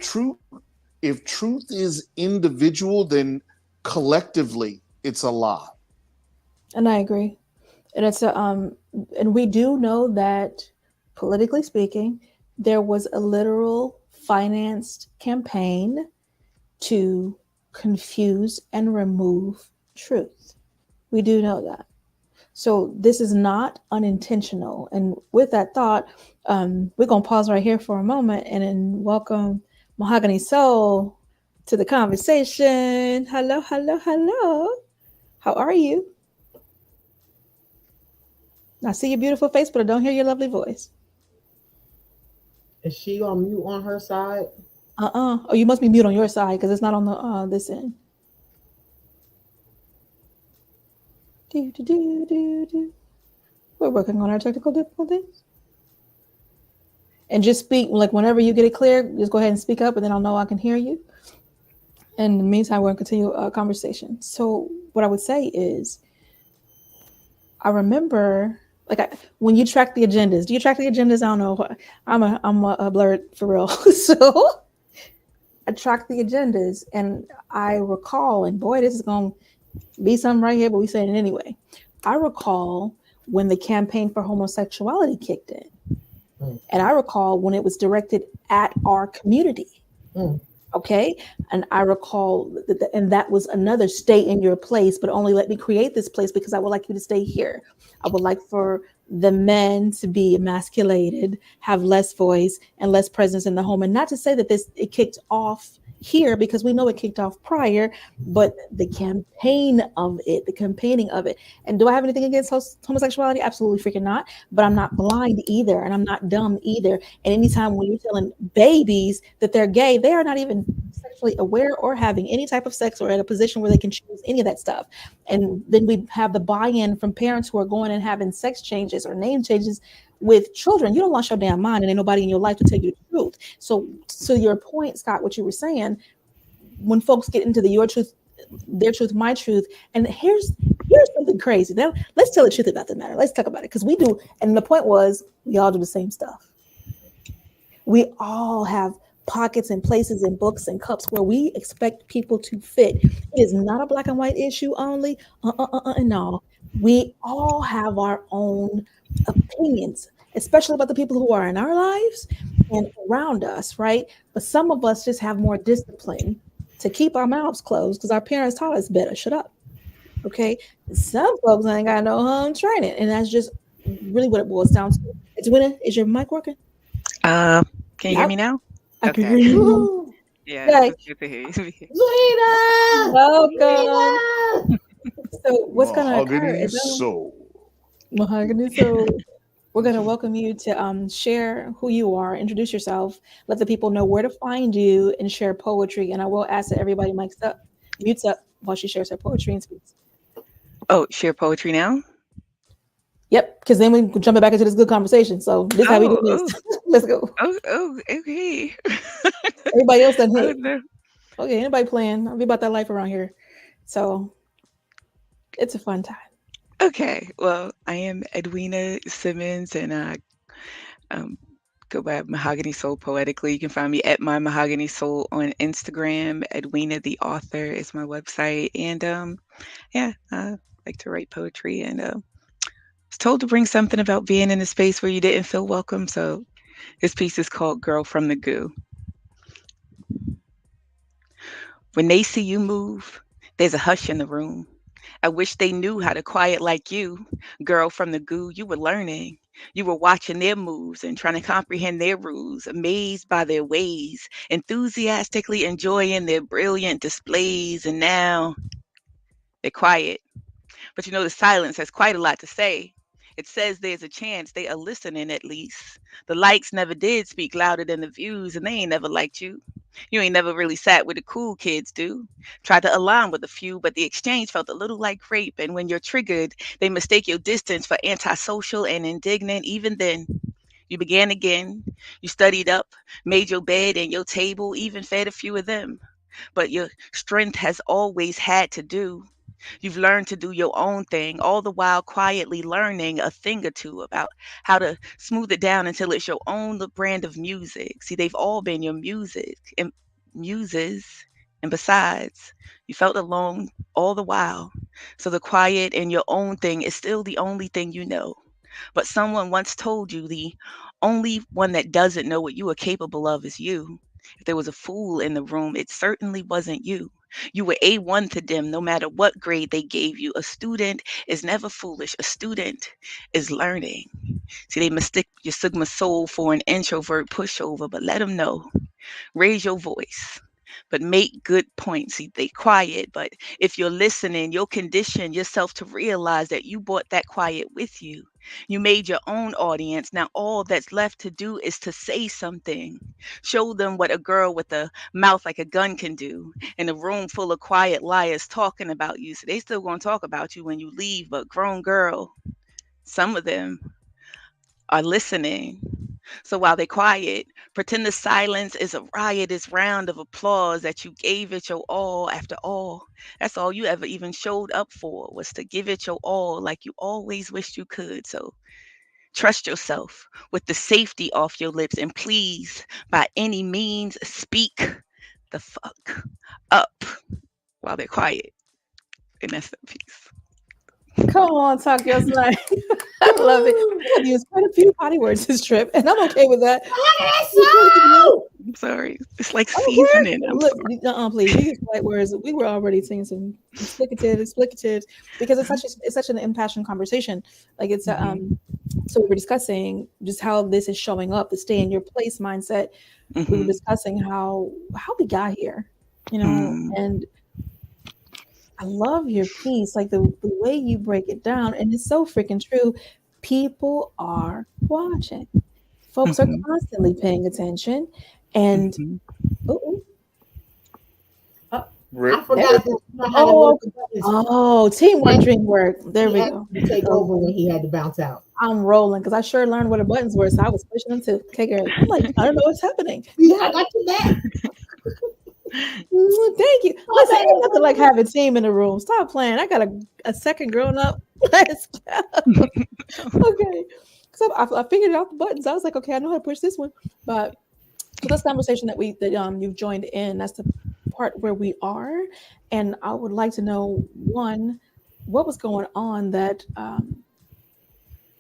S4: truth is individual, then collectively it's a lie.
S2: And I agree. And it's and we do know that, politically speaking, there was a literal financed campaign to confuse and remove truth. We do know that. So this is not unintentional. And with that thought, we're going to pause right here for a moment and then welcome Mahogany Soul to the conversation. Hello, hello, hello. How are you? I see your beautiful face, but I don't hear your lovely voice.
S6: Is she on mute on her side?
S2: Oh, you must be mute on your side because it's not on the this end. We're working on our technical difficulties. And just speak, like whenever you get it clear, just go ahead and speak up, and then I'll know I can hear you. And in the meantime, we're going to continue a conversation. So what I would say is, I remember, when you track the agendas, do you track the agendas? I don't know. I'm a blurred for real. So I track the agendas, and I recall, and boy, this is going to Be something right here, but we saying it anyway. I recall when the campaign for homosexuality kicked in. And I recall when it was directed at our community. Okay. And I recall and that was another stay in your place, but only let me create this place because I would like you to stay here. I would like for the men to be emasculated, have less voice and less presence in the home. And not to say that it kicked off here because we know it kicked off prior, but the campaigning of it. And do I have anything against homosexuality? Absolutely freaking not. But I'm not blind either, and I'm not dumb either. And anytime when you're telling babies that they're gay, they are not even sexually aware or having any type of sex or at a position where they can choose any of that stuff. And then we have the buy-in from parents who are going and having sex changes or name changes with children. You don't lost your damn mind, and ain't nobody in your life to tell you the truth. So your point, Scott, what you were saying, when folks get into the your truth, their truth, my truth, and here's something crazy. Now let's tell the truth about the matter. Let's talk about it because we do. And the point was, we all do the same stuff. We all have pockets and places and books and cups where we expect people to fit. It is not a black and white issue only. No, we all have our own opinions, especially about the people who are in our lives and around us, right? But some of us just have more discipline to keep our mouths closed because our parents taught us better. Shut up. Okay. Some folks ain't got no home training. And that's just really what it boils down to. Edwina, is your mic working?
S8: Can you hear me now?
S2: I can hear you.
S8: Yeah, it's good to hear you.
S6: Zuida!
S2: Welcome. So what's going to occur
S4: Mahogany
S2: is
S4: soul.
S2: Mahogany soul. We're going to welcome you to share who you are, introduce yourself, let the people know where to find you, and share poetry. And I will ask that everybody mutes up while she shares her poetry and speaks.
S8: Oh, share poetry now?
S2: Yep, because then we can jump back into this good conversation. So this is how we do this. Let's go.
S8: Oh, okay.
S2: Everybody else done hit.
S8: No.
S2: Okay, anybody playing? I'll be about that life around here. So it's a fun time.
S8: Okay, well, I am Edwina Simmons, and I go by Mahogany Soul poetically. You can find me at my Mahogany Soul on Instagram. Edwina the author is my website, and yeah, I like to write poetry, and was told to bring something about being in a space where you didn't feel welcome. So this piece is called Girl from the Goo. When they see you move, there's a hush in the room. I wish they knew how to quiet like you. Girl from the goo, you were learning. You were watching their moves and trying to comprehend their rules, amazed by their ways, enthusiastically enjoying their brilliant displays, and now they're quiet. But you know, the silence has quite a lot to say. It says there's a chance they are listening at least. The likes never did speak louder than the views, and they ain't never liked you. You ain't never really sat where the cool kids do. Tried to align with a few, but the exchange felt a little like rape. And when you're triggered, they mistake your distance for antisocial and indignant. Even then, you began again. You studied up, made your bed and your table, even fed a few of them. But your strength has always had to do. You've learned to do your own thing, all the while quietly learning a thing or two about how to smooth it down until it's your own brand of music. See, they've all been your music and muses. And besides, you felt alone all the while. So the quiet and your own thing is still the only thing you know. But someone once told you the only one that doesn't know what you are capable of is you. If there was a fool in the room, it certainly wasn't you. You were A1 to them no matter what grade they gave you. A student is never foolish. A student is learning. See, they mistake your Sigma soul for an introvert pushover, but let them know. Raise your voice, but make good points. See, they quiet, but if you're listening, you'll condition yourself to realize that you brought that quiet with you. You made your own audience. Now all that's left to do is to say something. Show them what a girl with a mouth like a gun can do in a room full of quiet liars talking about you. So they still gonna talk about you when you leave, but grown girl, some of them are listening. So while they're quiet, pretend the silence is a riotous round of applause that you gave it your all. After all, that's all you ever even showed up for, was to give it your all like you always wished you could. So trust yourself with the safety off your lips, and please, by any means, speak the fuck up while they're quiet. And that's the piece.
S2: Come on, talk your slang. I love it. You had to use quite a few potty words this trip, and I'm okay with that.
S8: I'm sorry. It's like
S2: Oh, word.
S8: seasoning. I'm
S2: Look,
S8: sorry.
S2: please. You use white words. We were already seeing some explicatives, because it's such an impassioned conversation. Like it's so we were discussing just how this is showing up, the stay in your place mindset. We were discussing how we got here, and I love your piece, like the way you break it down, and it's so freaking true. People are watching. Folks are constantly paying attention, and uh-oh.
S6: I forgot to know how to
S2: Oh,
S6: work the buttons.
S2: teamwork, dream work. There
S6: He
S2: we
S6: asked
S2: go.
S6: me to take over when he had to bounce out.
S2: I'm rolling because I sure learned where the buttons were, so I was pushing them too. Okay, great. I'm like, I don't know what's happening.
S6: Yeah, I got you back.
S2: Thank you. Listen, ain't nothing like having a team in the room. Stop playing. I got a second grown up. Let's go. Okay. So I figured out the buttons. I was like, okay, I know how to push this one. But so this conversation that you've joined in, that's the part where we are. And I would like to know, one, what was going on that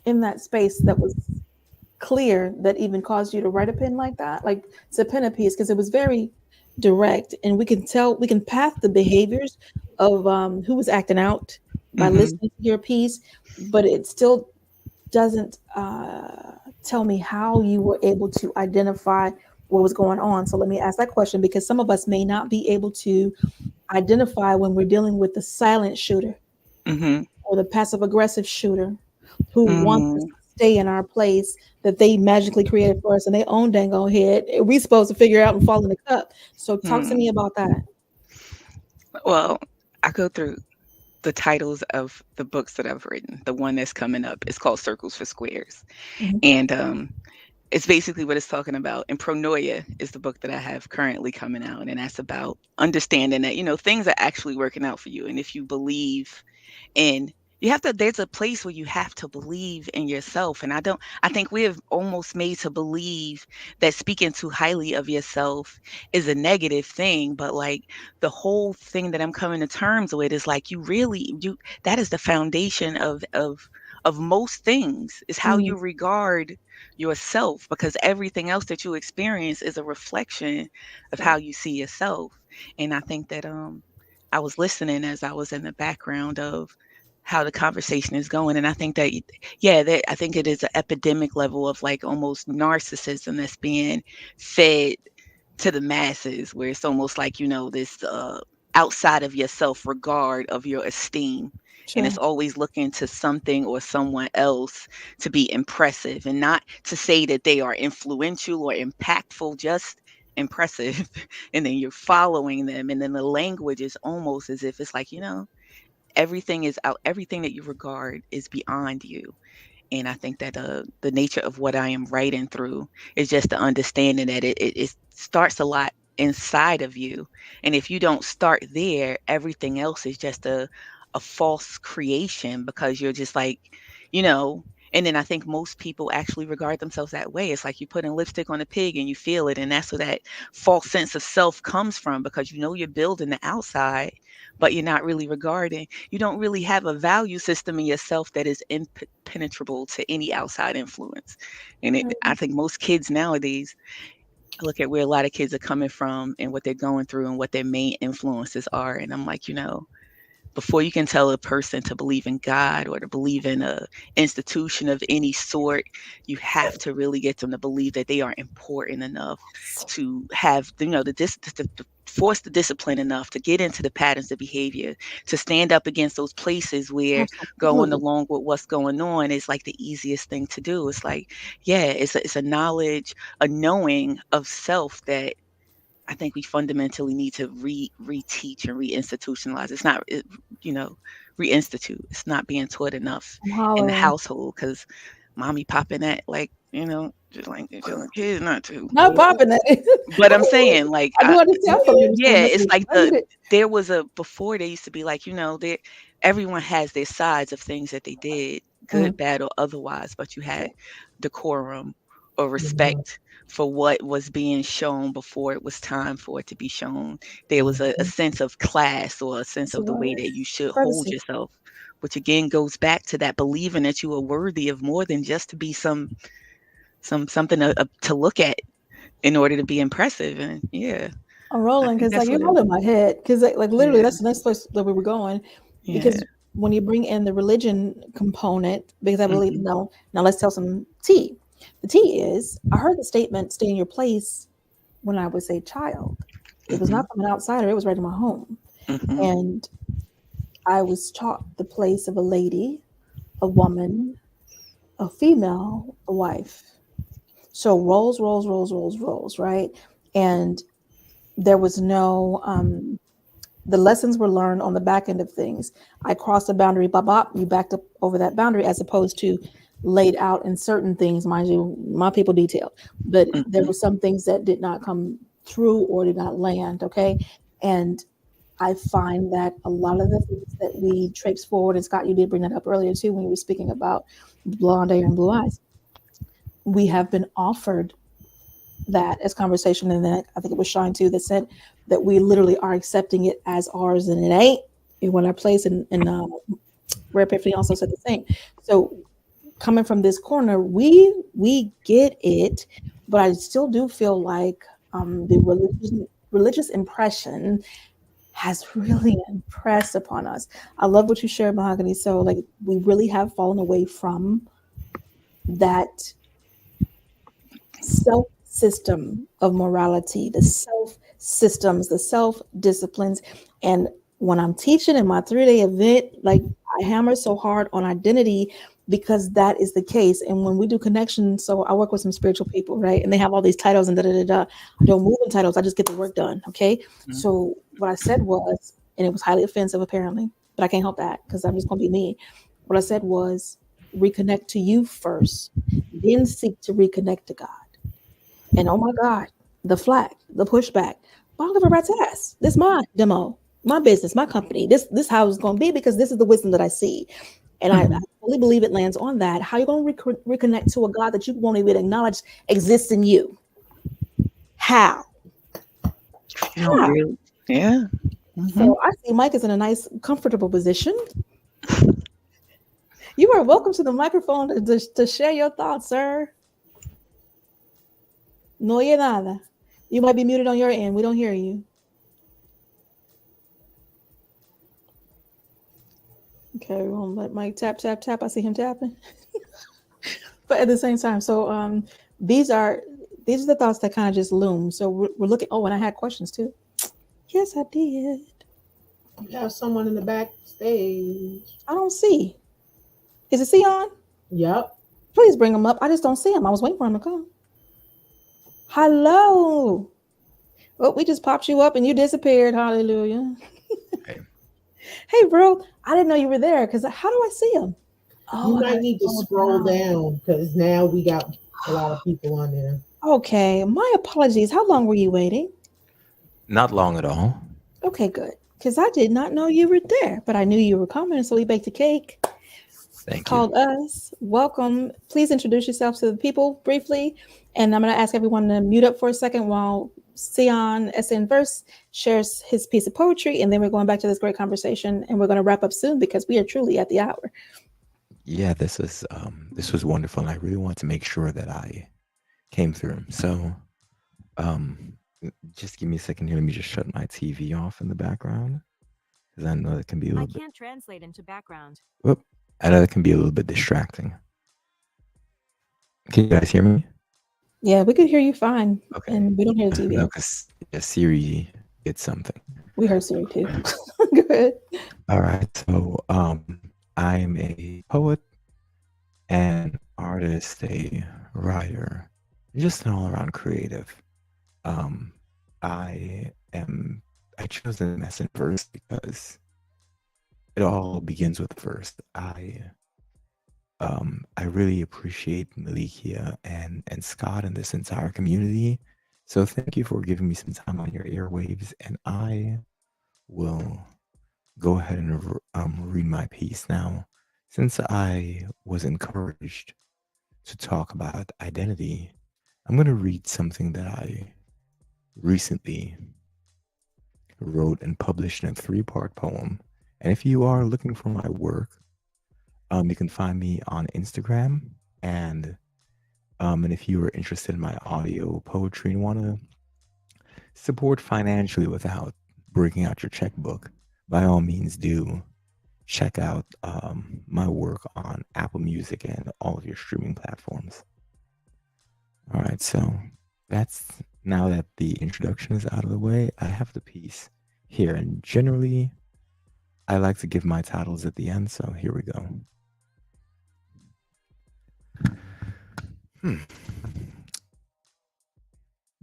S2: in that space that was clear that even caused you to write a pin like that, like to pin a piece, because it was very direct, and we can path the behaviors of who was acting out by listening to your piece, but it still doesn't tell me how you were able to identify what was going on. So let me ask that question, because some of us may not be able to identify when we're dealing with the silent shooter or the passive aggressive shooter who wants us to stay in our place that they magically created for us in their own dang old head. We supposed to figure out and fall in the cup. So talk to me about that.
S8: Well, I go through the titles of the books that I've written. The one that's coming up is called Circles for Squares. And it's basically what it's talking about. And Pronoia is the book that I have currently coming out. And that's about understanding that, things are actually working out for you. And if you believe in, there's a place where you have to believe in yourself. And I think we have almost made to believe that speaking too highly of yourself is a negative thing. But like the whole thing that I'm coming to terms with is like, that is the foundation of most things, is how you regard yourself, because everything else that you experience is a reflection of how you see yourself. And I think that I was listening as I was in the background of how the conversation is going, and I think that I think it is an epidemic level of like almost narcissism that's being fed to the masses, where it's almost like this outside of yourself regard of your esteem. And it's always looking to something or someone else to be impressive, and not to say that they are influential or impactful, just impressive. And then you're following them. And then the language is almost as if it's like, everything is out, everything that you regard is beyond you. And I think that the nature of what I am writing through is just the understanding that it starts a lot inside of you. And if you don't start there, everything else is just a false creation, because you're just like, and then I think most people actually regard themselves that way. It's like you putting lipstick on a pig and you feel it. And that's where that false sense of self comes from, because you're building the outside, but you're not really regarding. You don't really have a value system in yourself that is impenetrable to any outside influence. And I think most kids nowadays, I look at where a lot of kids are coming from and what they're going through and what their main influences are. And I'm like, before you can tell a person to believe in God or to believe in a institution of any sort, you have to really get them to believe that they are important enough to have, to force the discipline enough to get into the patterns of behavior, to stand up against those places where going along with what's going on is like the easiest thing to do. It's like, it's a knowledge, a knowing of self that I think we fundamentally need to reteach and reinstitutionalize. It's not, reinstitute. It's not being taught enough in the household, because mommy popping that, like, just like kids not to.
S2: Not popping that.
S8: But I'm saying, like,
S2: I do understand from you.
S8: it's like there was before they used to be like, everyone has their sides of things that they did, good, bad, or otherwise, but you had decorum or
S6: Yeah.
S8: respect for what was being shown before it was time for it to be shown. There was a
S6: Mhm.
S8: sense of class or a sense
S2: So
S8: of the
S2: what?
S8: way that you should hold
S2: Courtesy.
S8: yourself, which again goes back to that believing that you are worthy of more than just to be something to look at in order to be impressive. And yeah,
S2: I'm
S8: I
S2: rolling
S8: think
S2: because like
S8: that's
S2: you're
S8: what it.
S2: holding my head because like literally
S8: Yeah,
S2: that's the next place that we were going
S8: yeah.
S2: because when you bring in the religion component because I believe
S8: Hmm.
S2: no now let's tell some tea. The tea is I heard the statement "stay in your place" when I was a child. It was
S8: Hmm.
S2: not from an outsider; it was right in my home,
S8: Hmm.
S2: and I was taught the place of a lady, a woman, a female, a wife. So roles, right? And there was no the lessons were learned on the back end of things. I crossed a boundary, bop, bop, you backed up over that boundary as opposed to laid out in certain things, mind you, my people detailed. But there
S8: Hmm.
S2: were some things that did not come through or did not land, okay? And I find that a lot of the things that we traipse forward, and Scott, you did bring that up earlier too when you were speaking about blonde hair and blue eyes. We have been offered that as conversation, and then I think it was Shine too that said that we literally are accepting it as ours, and it ain't. And when I place and Rare Epiphany also said the same. So coming from this corner, we get it, but I still do feel like the religious impression has really impressed upon us. I love what you shared, Mahogany. So like we really have fallen away from that self system of morality, the self systems, the self disciplines. And when I'm teaching in my 3-day event, like I hammer so hard on identity because that is the case. And when we do connections, so I work with some spiritual people, right? And they have all these titles and da da da da. I don't move in titles, I just get the work done. Okay. So what I said was, and it was highly offensive apparently, but I can't help that because I'm just gonna be me. What I said was reconnect to you first, then seek to reconnect to God. And oh my God, the flag, the pushback. But I don't give a rat's ass. This is my demo, my business, my company. This how it's going to be because this is the wisdom that I see. And I fully believe it lands on that. How are you going to reconnect to a God that you won't even acknowledge exists in you? How?
S8: No,
S2: How?
S8: really. Yeah. Hmm.
S2: So I see Mike is in a nice, comfortable position. You are welcome to the microphone to share your thoughts, sir. No oye nada. You might be muted on your end. We don't hear you. Okay, we're gonna let Mike tap, tap, tap. I see him tapping. But at the same time, so these are these are the thoughts that kind of just loom. So we're looking. Oh, and I had questions too. Yes, I did.
S6: We have someone in the backstage.
S2: I don't see. Is it Sion?
S6: Yep.
S2: Please bring him up. I just don't see him. I was waiting for him to come. Hello. Oh, we just popped you up and you disappeared. Hallelujah.
S9: Hey.
S2: Hey, bro. I didn't know you were there because how do I see him? Oh,
S6: You
S2: I
S6: might
S2: gotta
S6: need to scroll down because now we got a lot of people on there.
S2: Okay, my apologies. How long were you waiting?
S9: Not long at all.
S2: Okay, good. Because I did not know you were there, but I knew you were coming, so we baked a cake.
S9: Thank
S2: Called
S9: you.
S2: us. Welcome. Please introduce yourself to the people briefly, and I'm going to ask everyone to mute up for a second while Sion SN Verse shares his piece of poetry, and then we're going back to this great conversation, and we're going to wrap up soon because we are truly at the hour.
S9: Yeah, this was wonderful, and I really want to make sure that I came through. So, just give me a second here. Let me just shut my TV off in the background because I know it can be a little bit.
S10: can't translate into background.
S9: Whoop, I know it can be a little bit distracting. Can you guys hear me?
S2: Yeah, we could hear you fine,
S9: Okay.
S2: and we don't hear the TV.
S9: No, because Siri did something.
S2: We heard Siri too. Good.
S9: All right. So, I'm a poet, an artist, a writer, just an all-around creative. I chose the message verse because it all begins with verse. I really appreciate Malikia and Scott and this entire community. So thank you for giving me some time on your airwaves, and I will go ahead and read my piece now. Since I was encouraged to talk about identity, I'm going to read something that I recently wrote and published in a 3-part poem. And if you are looking for my work, you can find me on Instagram. And if you are interested in my audio poetry and want to support financially without breaking out your checkbook, by all means do check out my work on Apple Music and all of your streaming platforms. All right, so that's now that the introduction is out of the way, I have the piece here. And generally, I like to give my titles at the end, so here we go.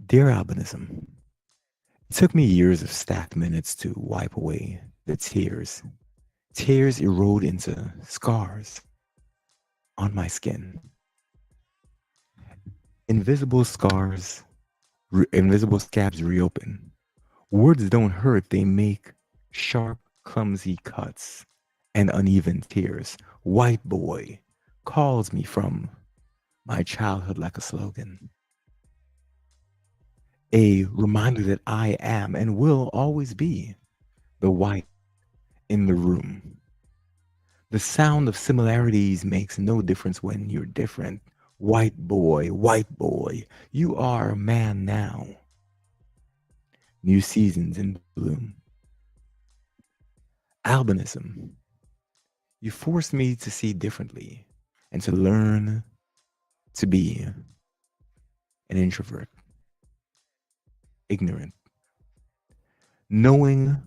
S9: Dear Albinism, it took me years of stacked minutes to wipe away the tears. Tears erode into scars on my skin. Invisible scars, invisible scabs reopen. Words don't hurt, they make sharp, clumsy cuts and uneven tears. White boy calls me from my childhood like a slogan. A reminder that I am and will always be the white in the room. The sound of similarities makes no difference when you're different. White boy, you are a man now. New seasons in bloom. Albinism, you forced me to see differently and to learn to be an introvert, ignorant, knowing,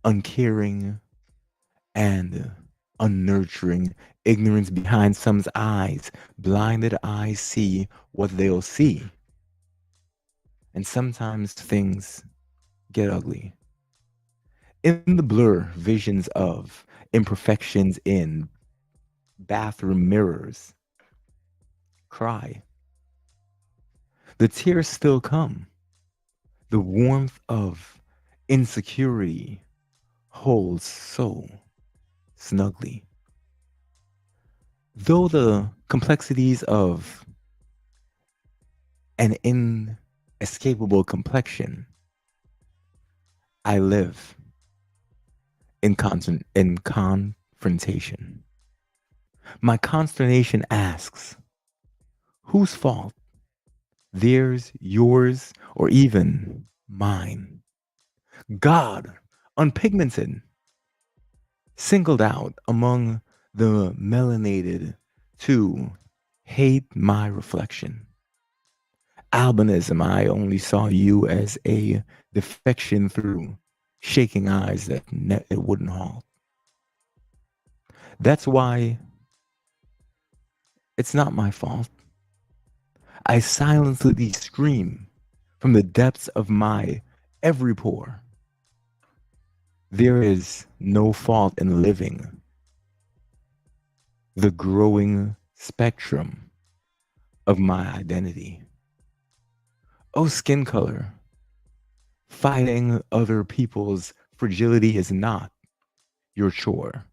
S9: uncaring, and unnurturing. Ignorance behind some's eyes. Blinded eyes see what they'll see. And sometimes things get ugly. In the blur, visions of imperfections in bathroom mirrors cry. The tears still come. The warmth of insecurity holds so snugly. Though the complexities of an inescapable complexion, I live in confrontation. My consternation asks, whose fault? Theirs, yours, or even mine? God, unpigmented, singled out among the melanated to hate my reflection. Albinism, I only saw you as a defection through shaking eyes that it wouldn't halt. That's why it's not my fault. I silently scream from the depths of my every pore. There is no fault in living the growing spectrum of my identity. Oh, skin color, fighting other people's fragility is not your chore.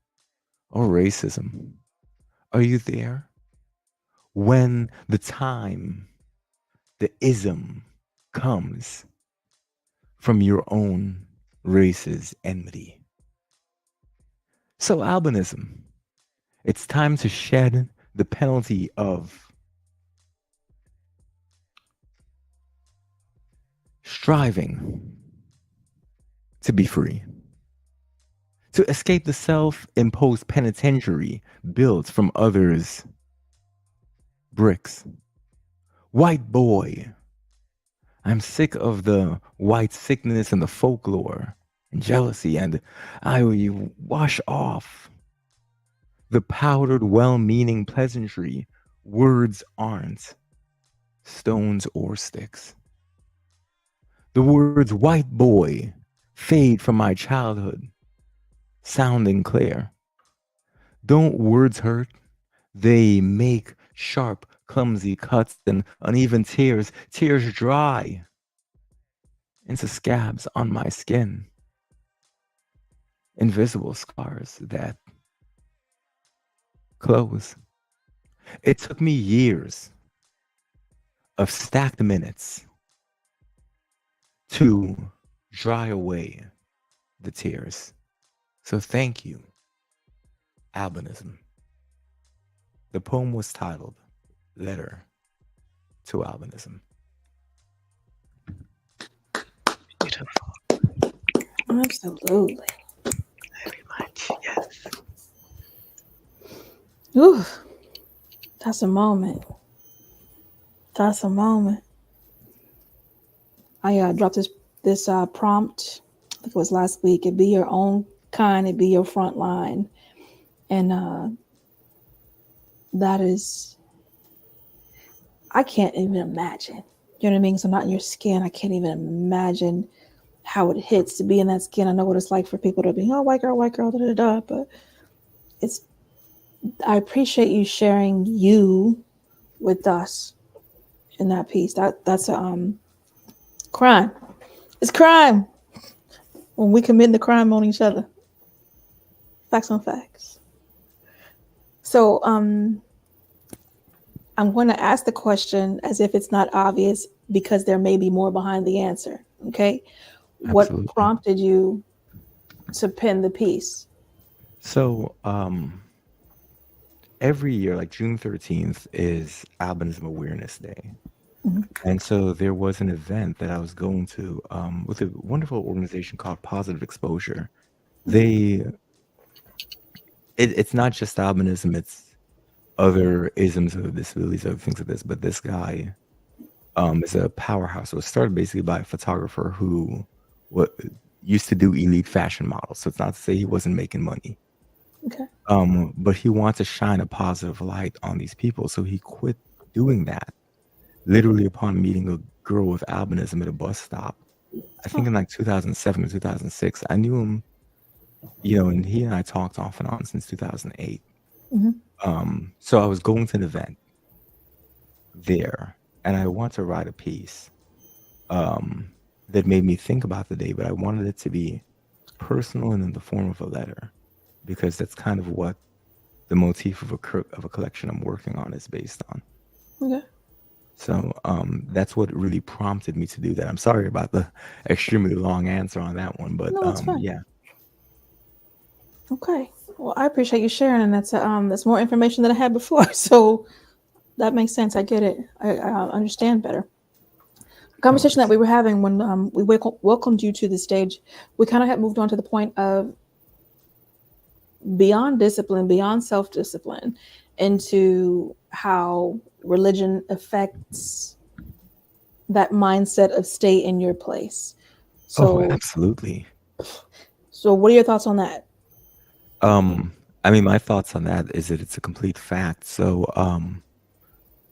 S9: Oh, racism, are you there? When the time, the ism comes from your own race's enmity. So, albinism, it's time to shed the penalty of striving to be free, to escape the self-imposed penitentiary built from others' bricks. White boy, I'm sick of the white sickness and the folklore and jealousy, and I will wash off the powdered, well-meaning pleasantry. Words aren't stones or sticks. The words white boy fade from my childhood, sounding clear. Don't words hurt? They make sharp, clumsy cuts and uneven tears dry into scabs on my skin. Invisible scars that close. It took me years of stacked minutes to dry away the tears. So thank you, Albinism. The poem was titled Letter to Albinism.
S8: Beautiful.
S2: Absolutely.
S8: Very much. Yes.
S2: Ooh, that's a moment. That's a moment. I dropped this prompt. I think it was last week. It be your own kind. It be your front line, and that is. I can't even imagine. You know what I mean? So I'm not in your skin. I can't even imagine how it hits to be in that skin. I know what it's like for people to be, oh, white girl, da da da. But it's. I appreciate you sharing you with us in that piece. That's a crime. It's crime when we commit the crime on each other. Facts on facts. So I'm going to ask the question as if it's not obvious because there may be more behind the answer. Okay.
S9: Absolutely.
S2: What prompted you to pen the piece?
S9: So every year, like June 13th is Albinism Awareness Day. And so there was an event that I was going to with a wonderful organization called Positive Exposure. It's not just albinism, it's other isms of disabilities, other things like this. But this guy is a powerhouse. So it started basically by a photographer who used to do elite fashion models. So it's not to say he wasn't making money.
S2: Okay.
S9: But he wants to shine a positive light on these people. So he quit doing that. Literally upon meeting a girl with albinism at a bus stop, I think in like 2007 or 2006, I knew him, and he and I talked off and on since 2008. So I was going to an event there, and I wanted to write a piece that made me think about the day, but I wanted it to be personal and in the form of a letter, because that's kind of what the motif of a collection I'm working on is based on.
S2: Okay.
S9: So that's what really prompted me to do that. I'm sorry about the extremely long answer on that one, but
S2: No, it's fine.
S9: yeah.
S2: Okay. Well, I appreciate you sharing, and that's more information than I had before. So that makes sense. I get it. I understand better. The conversation that we were having when we welcomed you to the stage, we kind of had moved on to the point of beyond discipline, beyond self-discipline, into how religion affects that mindset of stay in your place. So,
S9: absolutely.
S2: So what are your thoughts on that?
S9: I mean, my thoughts on that is that it's a complete fact. So,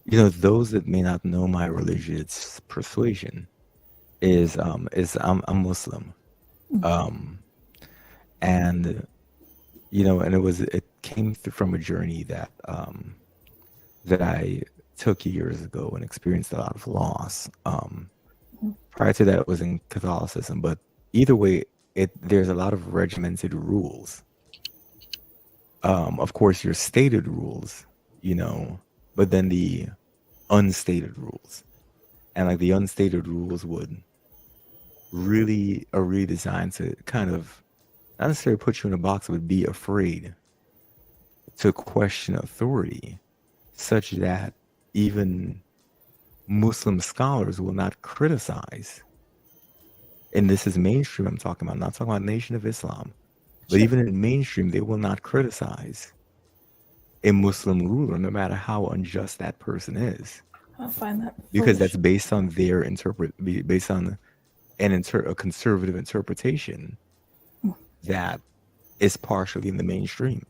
S9: those that may not know my religious persuasion is I'm Muslim. And it came from a journey that I took years ago and experienced a lot of loss. Prior to that, it was in Catholicism, but either way, there's a lot of regimented rules. Of course, your stated rules, but then the unstated rules, and like the unstated rules are really designed to kind of not necessarily put you in a box, but be afraid to question authority, such that even Muslim scholars will not criticize. And this is mainstream I'm talking about. I'm not talking about Nation of Islam. But even in mainstream, they will not criticize a Muslim ruler, no matter how unjust that person is.
S2: I find that
S9: because that's based on their based on a conservative interpretation that is partially in the mainstream.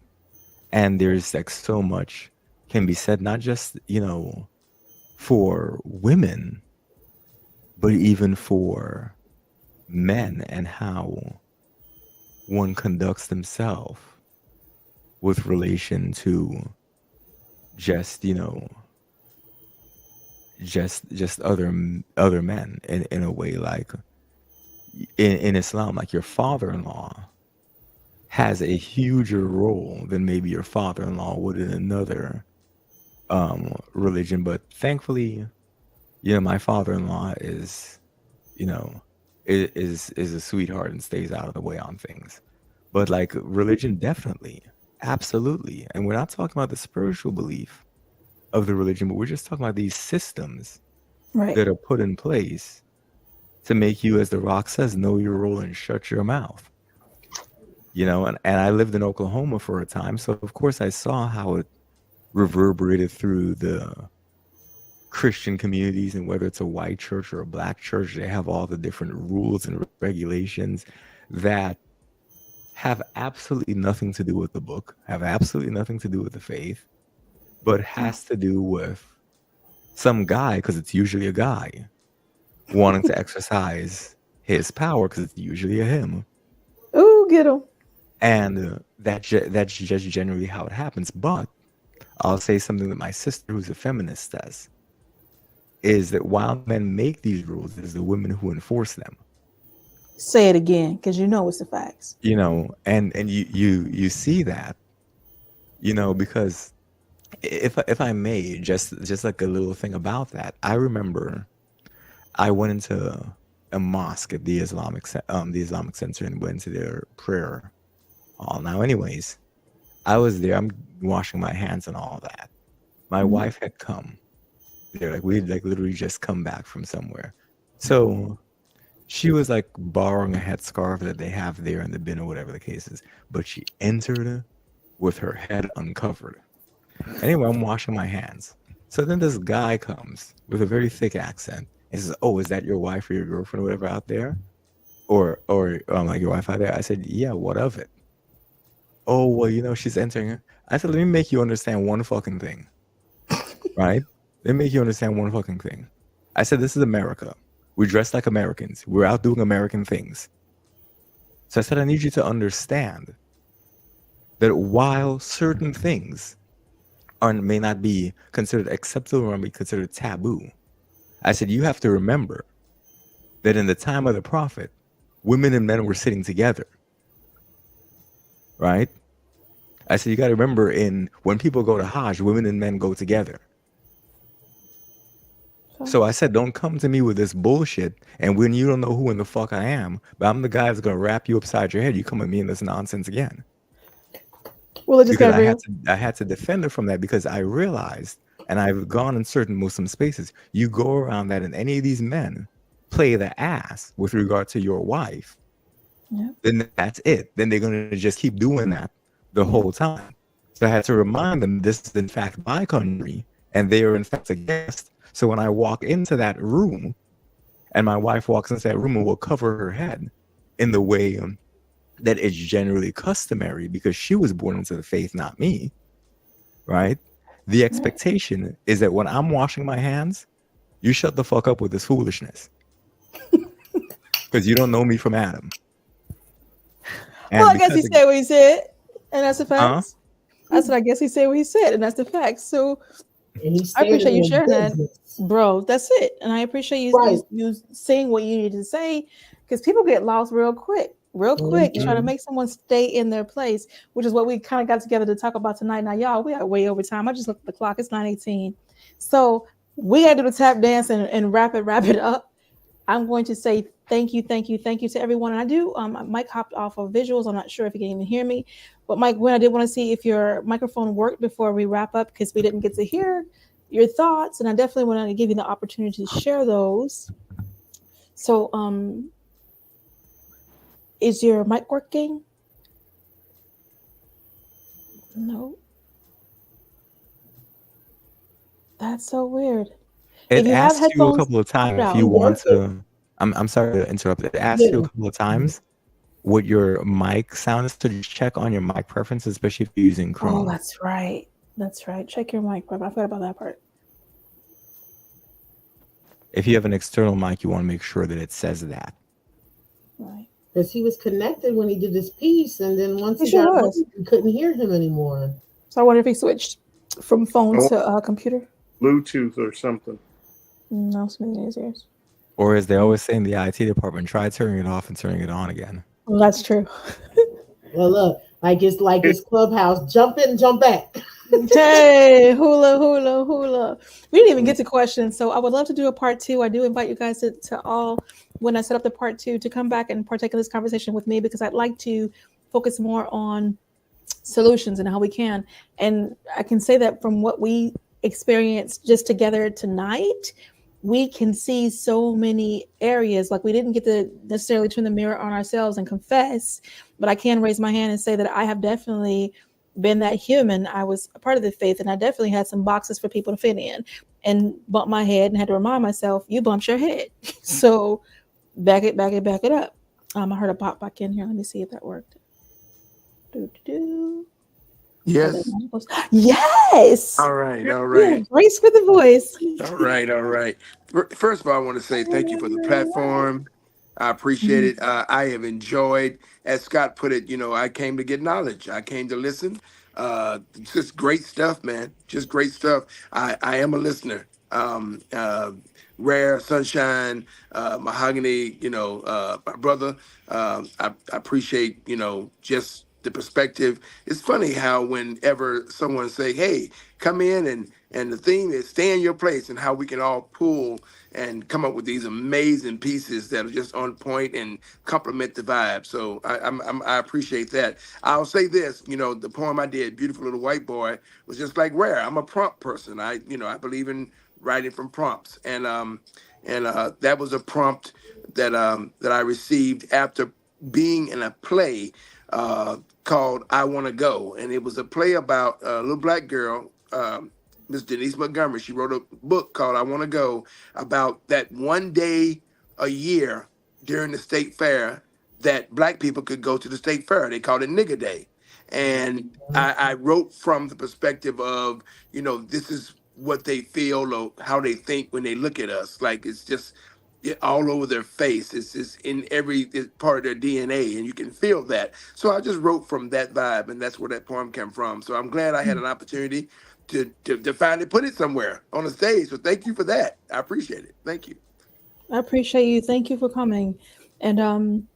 S9: And there's like so much can be said, not just for women, but even for men, and how one conducts themselves with relation to just just other men in a way. Like in Islam, like your father-in-law has a huger role than maybe your father-in-law would in another religion. But thankfully, my father-in-law is, is a sweetheart and stays out of the way on things. But like religion, definitely, absolutely. And we're not talking about the spiritual belief of the religion, but we're just talking about these systems
S2: Right.
S9: that are put in place to make you, as The Rock says, know your role and shut your mouth. And I lived in Oklahoma for a time, so of course I saw how it reverberated through the Christian communities, and whether it's a white church or a black church, they have all the different rules and regulations that have absolutely nothing to do with the book, have absolutely nothing to do with the faith, but has to do with some guy, because it's usually a guy, wanting to exercise his power, because it's usually a him.
S2: Ooh, get him.
S9: And that's just generally how it happens. But I'll say something that my sister, who's a feminist, says, is that while men make these rules, it is the women who enforce them.
S2: Say it again, because it's the facts.
S9: And you see that, because if I may, just like a little thing about that, I remember I went into a mosque at the Islamic Center and went to their prayer hall. Now, anyways, I was there. I'm washing my hands and all that. My wife had come. We'd literally just come back from somewhere. So she was like borrowing a headscarf that they have there in the bin or whatever the case is. But she entered with her head uncovered. Anyway, I'm washing my hands. So then this guy comes with a very thick accent and says, "Oh, is that your wife or your girlfriend or whatever out there? Or like your wife out there?" I said, "Yeah, what of it?" "Oh, well, she's entering." I said, "Let me make you understand one fucking thing." Right? Let me make you understand one fucking thing. I said, "This is America. We dress like Americans. We're out doing American things." So I said, "I need you to understand that while certain things may not be considered acceptable or may be considered taboo," I said, "you have to remember that in the time of the prophet, women and men were sitting together." Right? I said, "You got to remember, when people go to Hajj, women and men go together." So I said, "Don't come to me with this bullshit, and when you don't know who in the fuck I am, but I'm the guy that's going to wrap you upside your head, you come at me in this nonsense again."
S2: Well, it just
S9: Because
S2: got real.
S9: I had to defend her from that, because I realized, and I've gone in certain Muslim spaces, you go around that and any of these men play the ass with regard to your wife, then that's it. Then they're going to just keep doing that the whole time. So I had to remind them this is in fact my country, and they are in fact a guest. So when I walk into that room, and my wife walks into that room and will cover her head in the way that is generally customary, because she was born into the faith, not me, right? The expectation is that when I'm washing my hands, you shut the fuck up with this foolishness, because you don't know me from Adam.
S2: Well, I guess he said what he said, and that's the facts. I said, I guess he said what he said, and that's the facts. So I appreciate you sharing that, bro. That's it, and I appreciate you saying what you need to say, because people get lost real quick. Trying to make someone stay in their place, which is what we kind of got together to talk about tonight. Now, y'all, we are way over time. I just looked at the clock. It's 9:18. So we got to do the tap dance and wrap it up. I'm going to say thank you to everyone. And I do, Mike hopped off of visuals. I'm not sure if you can even hear me. But Mike, Gwen, I did want to see if your microphone worked before we wrap up, because we didn't get to hear your thoughts. And I definitely want to give you the opportunity to share those. So, is your mic working? No. That's so weird.
S9: It asks you a couple of times if you want to. I'm sorry to interrupt. It asks you a couple of times what your mic sound is, to just check on your mic preferences, especially if you're using Chrome.
S2: Oh, that's right. Check your mic preference. I forgot about that part.
S9: If you have an external mic, you want to make sure that it says that.
S2: Right.
S6: Because he was connected when he did his piece, and then once he got home, we couldn't hear him anymore.
S2: So I wonder if he switched from phone to computer.
S4: Bluetooth or something.
S2: No, something in his ears.
S9: Or as they always say in the IT department, try turning it off and turning it on again.
S2: Well, that's true.
S6: Well, look, it's Clubhouse. Jump in, jump back.
S2: Hey, hula, hula, hula. We didn't even get to questions, so I would love to do a part two. I do invite you guys to all, when I set up the part two, to come back and partake in this conversation with me, because I'd like to focus more on solutions and how we can. And I can say that from what we experienced just together tonight, we can see so many areas. Like, we didn't get to necessarily turn the mirror on ourselves and confess, but I can raise my hand and say that I have definitely been that human. I was a part of the faith, and I definitely had some boxes for people to fit in, and bumped my head and had to remind myself, you bumped your head. So back it up. I heard a pop back in here. Let me see if that worked.
S5: Yes.
S2: Yes.
S5: All right. All right.
S2: Grace for the voice.
S5: All right. All right. First of all, I want to say thank you for the platform. I appreciate it. I have enjoyed, as Scott put it, I came to get knowledge. I came to listen. Just great stuff, man. Just great stuff. I am a listener. Rare, Sunshine, Mahogany, my brother. I appreciate, just the perspective. It's funny how whenever someone say, hey, come in and the theme is stay in your place, and how we can all pull and come up with these amazing pieces that are just on point and complement the vibe. So I appreciate that. I'll say this, the poem I did, Beautiful Little White Boy, was just like Rare. I'm a prompt person. I believe in writing from prompts. And that was a prompt that I received after being in a play called I Want to Go. And it was a play about a little black girl, Miss Denise Montgomery. She wrote a book called I Want to Go, about that one day a year during the state fair that black people could go to the state fair. They called it Nigger Day. And I wrote from the perspective of, this is what they feel or how they think when they look at us. Like, it's just all over their face. It's in every part of their DNA, and you can feel that. So I just wrote from that vibe, and that's where that poem came from. So I'm glad I had an opportunity to finally put it somewhere on the stage. So thank you for that. I appreciate it. Thank you.
S2: I appreciate you. Thank you for coming. And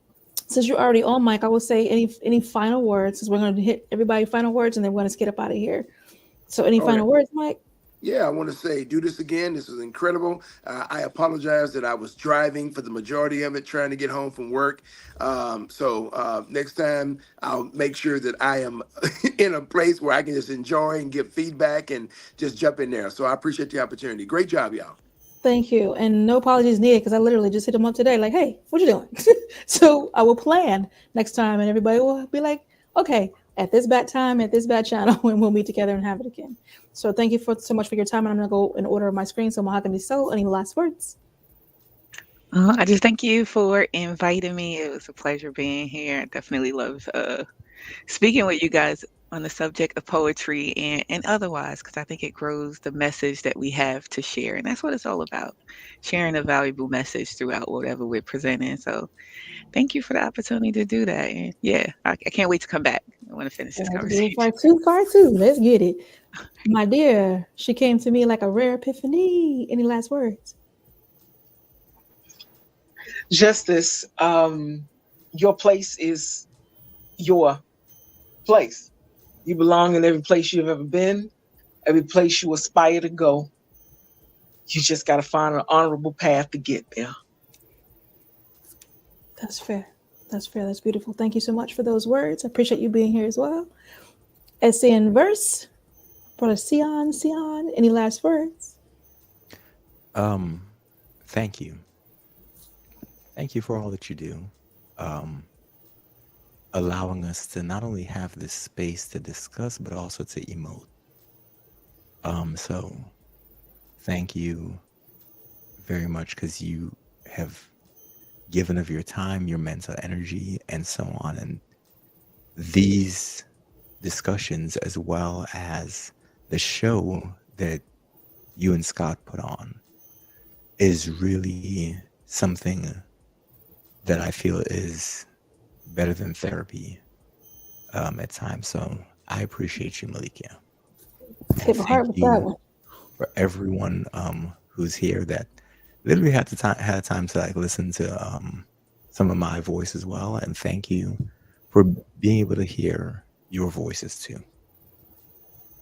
S2: since you're already on mic, I will say any final words, because we're going to hit everybody final words, and then we're going to get up out of here. So any final words, Mike?
S5: Yeah, I want to say, do this again. This was incredible. I apologize that I was driving for the majority of it, trying to get home from work. So next time, I'll make sure that I am in a place where I can just enjoy and give feedback and just jump in there. So I appreciate the opportunity. Great job, y'all.
S2: Thank you. And no apologies needed, because I literally just hit him up today like, hey, what you doing? So I will plan next time, and everybody will be like, okay, at this bad time, at this bad channel, and we'll meet together and have it again. So thank you so much for your time. And I'm going to go in order of my screen. So Mahogany Soul, any last words?
S8: I just thank you for inviting me. It was a pleasure being here. I definitely love speaking with you guys on the subject of poetry and otherwise, because I think it grows the message that we have to share. And that's what it's all about, sharing a valuable message throughout whatever we're presenting. So thank you for the opportunity to do that. And yeah, I can't wait to come back. I want to finish this conversation.
S2: Part two. Let's get it. My dear, she came to me like a rare epiphany. Any last words?
S7: Justice, your place is your place. You belong in every place you've ever been, every place you aspire to go. You just got to find an honorable path to get there.
S2: That's fair. That's fair. That's beautiful. Thank you so much for those words. I appreciate you being here as well. Essay and verse, brother Sion, any last words?
S9: Thank you. Thank you for all that you do. Allowing us to not only have this space to discuss, but also to emote. So thank you very much, because you have given of your time, your mental energy, and so on. And these discussions, as well as the show that you and Scott put on, is really something that I feel is better than therapy at times. So I appreciate you, Malikia.
S2: Thank you
S9: for everyone who's here that literally had time to like listen to some of my voice as well. And thank you for being able to hear your voices too.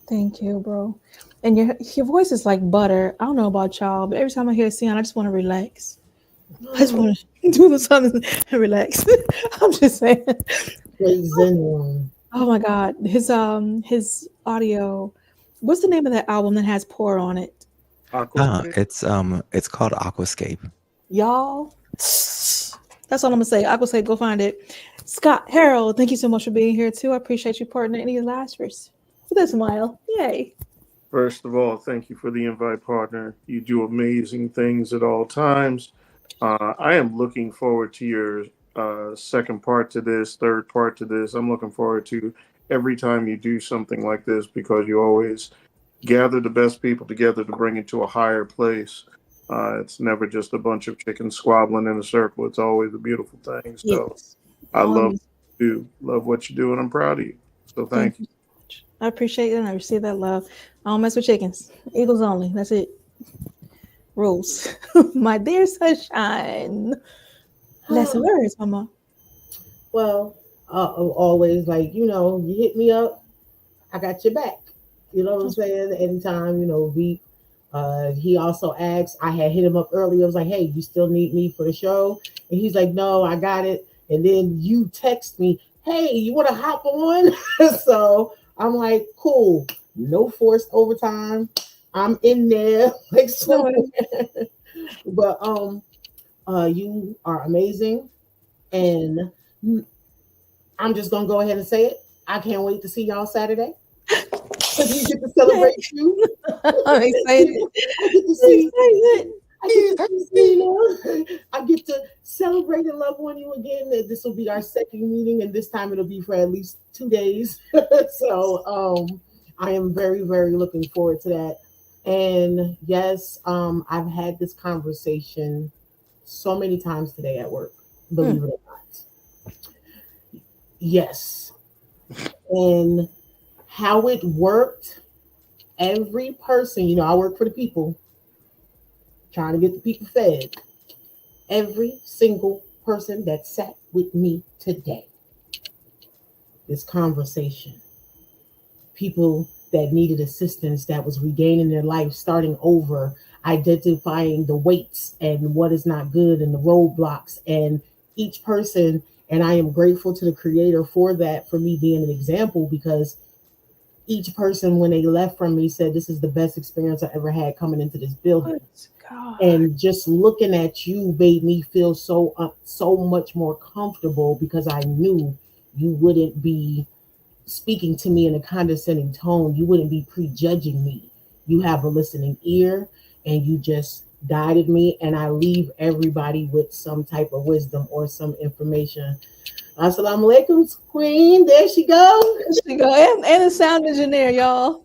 S2: Thank you, bro. And your voice is like butter. I don't know about y'all, but every time I hear Sion, I just want to relax. I just want to do something and relax. I'm just saying.
S6: Praise anyone.
S2: Oh my God, his audio. What's the name of that album that has Pour on it?
S9: It's called Aquascape.
S2: Y'all. That's all I'm gonna say. I will say go find it. Scott Harold, thank you so much for being here too. I appreciate you partnering. Any last words? With a smile. Yay.
S4: First of all, thank you for the invite, partner. You do amazing things at all times. I am looking forward to your second part to this, third part to this. I'm looking forward to every time you do something like this because you always gather the best people together to bring it to a higher place. It's never just a bunch of chickens squabbling in a circle. It's always a beautiful thing. So
S2: Yes.
S4: I love what you do, and I'm proud of you. So thank you.
S2: I appreciate it and I receive that love. I don't mess with chickens. Eagles only. That's it. Rules. My dear sunshine. Less words, mama.
S6: Well, always like, you hit me up, I got your back. You know what I'm saying? Anytime, he also asked, I had hit him up earlier. I was like, hey, you still need me for the show? And he's like, no, I got it. And then you text me, hey, you want to hop on? So I'm like, cool. No forced overtime. I'm in there. Like, so. But you are amazing. And I'm just going to go ahead and say it. I can't wait to see y'all Saturday. Because we get to celebrate you.
S2: I'm excited.
S6: I get to celebrate and love on you again. This will be our second meeting, and this time it'll be for at least 2 days. So I am very, very looking forward to that. And yes, I've had this conversation so many times today at work, believe it or not. Yes. And how it worked, every person, I work for the people, trying to get the people fed. Every single person that sat with me today, this conversation, people that needed assistance, that was regaining their life, starting over, identifying the weights and what is not good and the roadblocks, and each person, and I am grateful to the creator for that, for me being an example, because each person, when they left from me, said, this is the best experience I ever had coming into this building. And just looking at you made me feel so much more comfortable, because I knew you wouldn't be speaking to me in a condescending tone. You wouldn't be prejudging me. You have a listening ear, and you just guided me. And I leave everybody with some type of wisdom or some information. Assalamu alaikum, Queen. There she goes.
S2: There she go. And the sound engineer, y'all.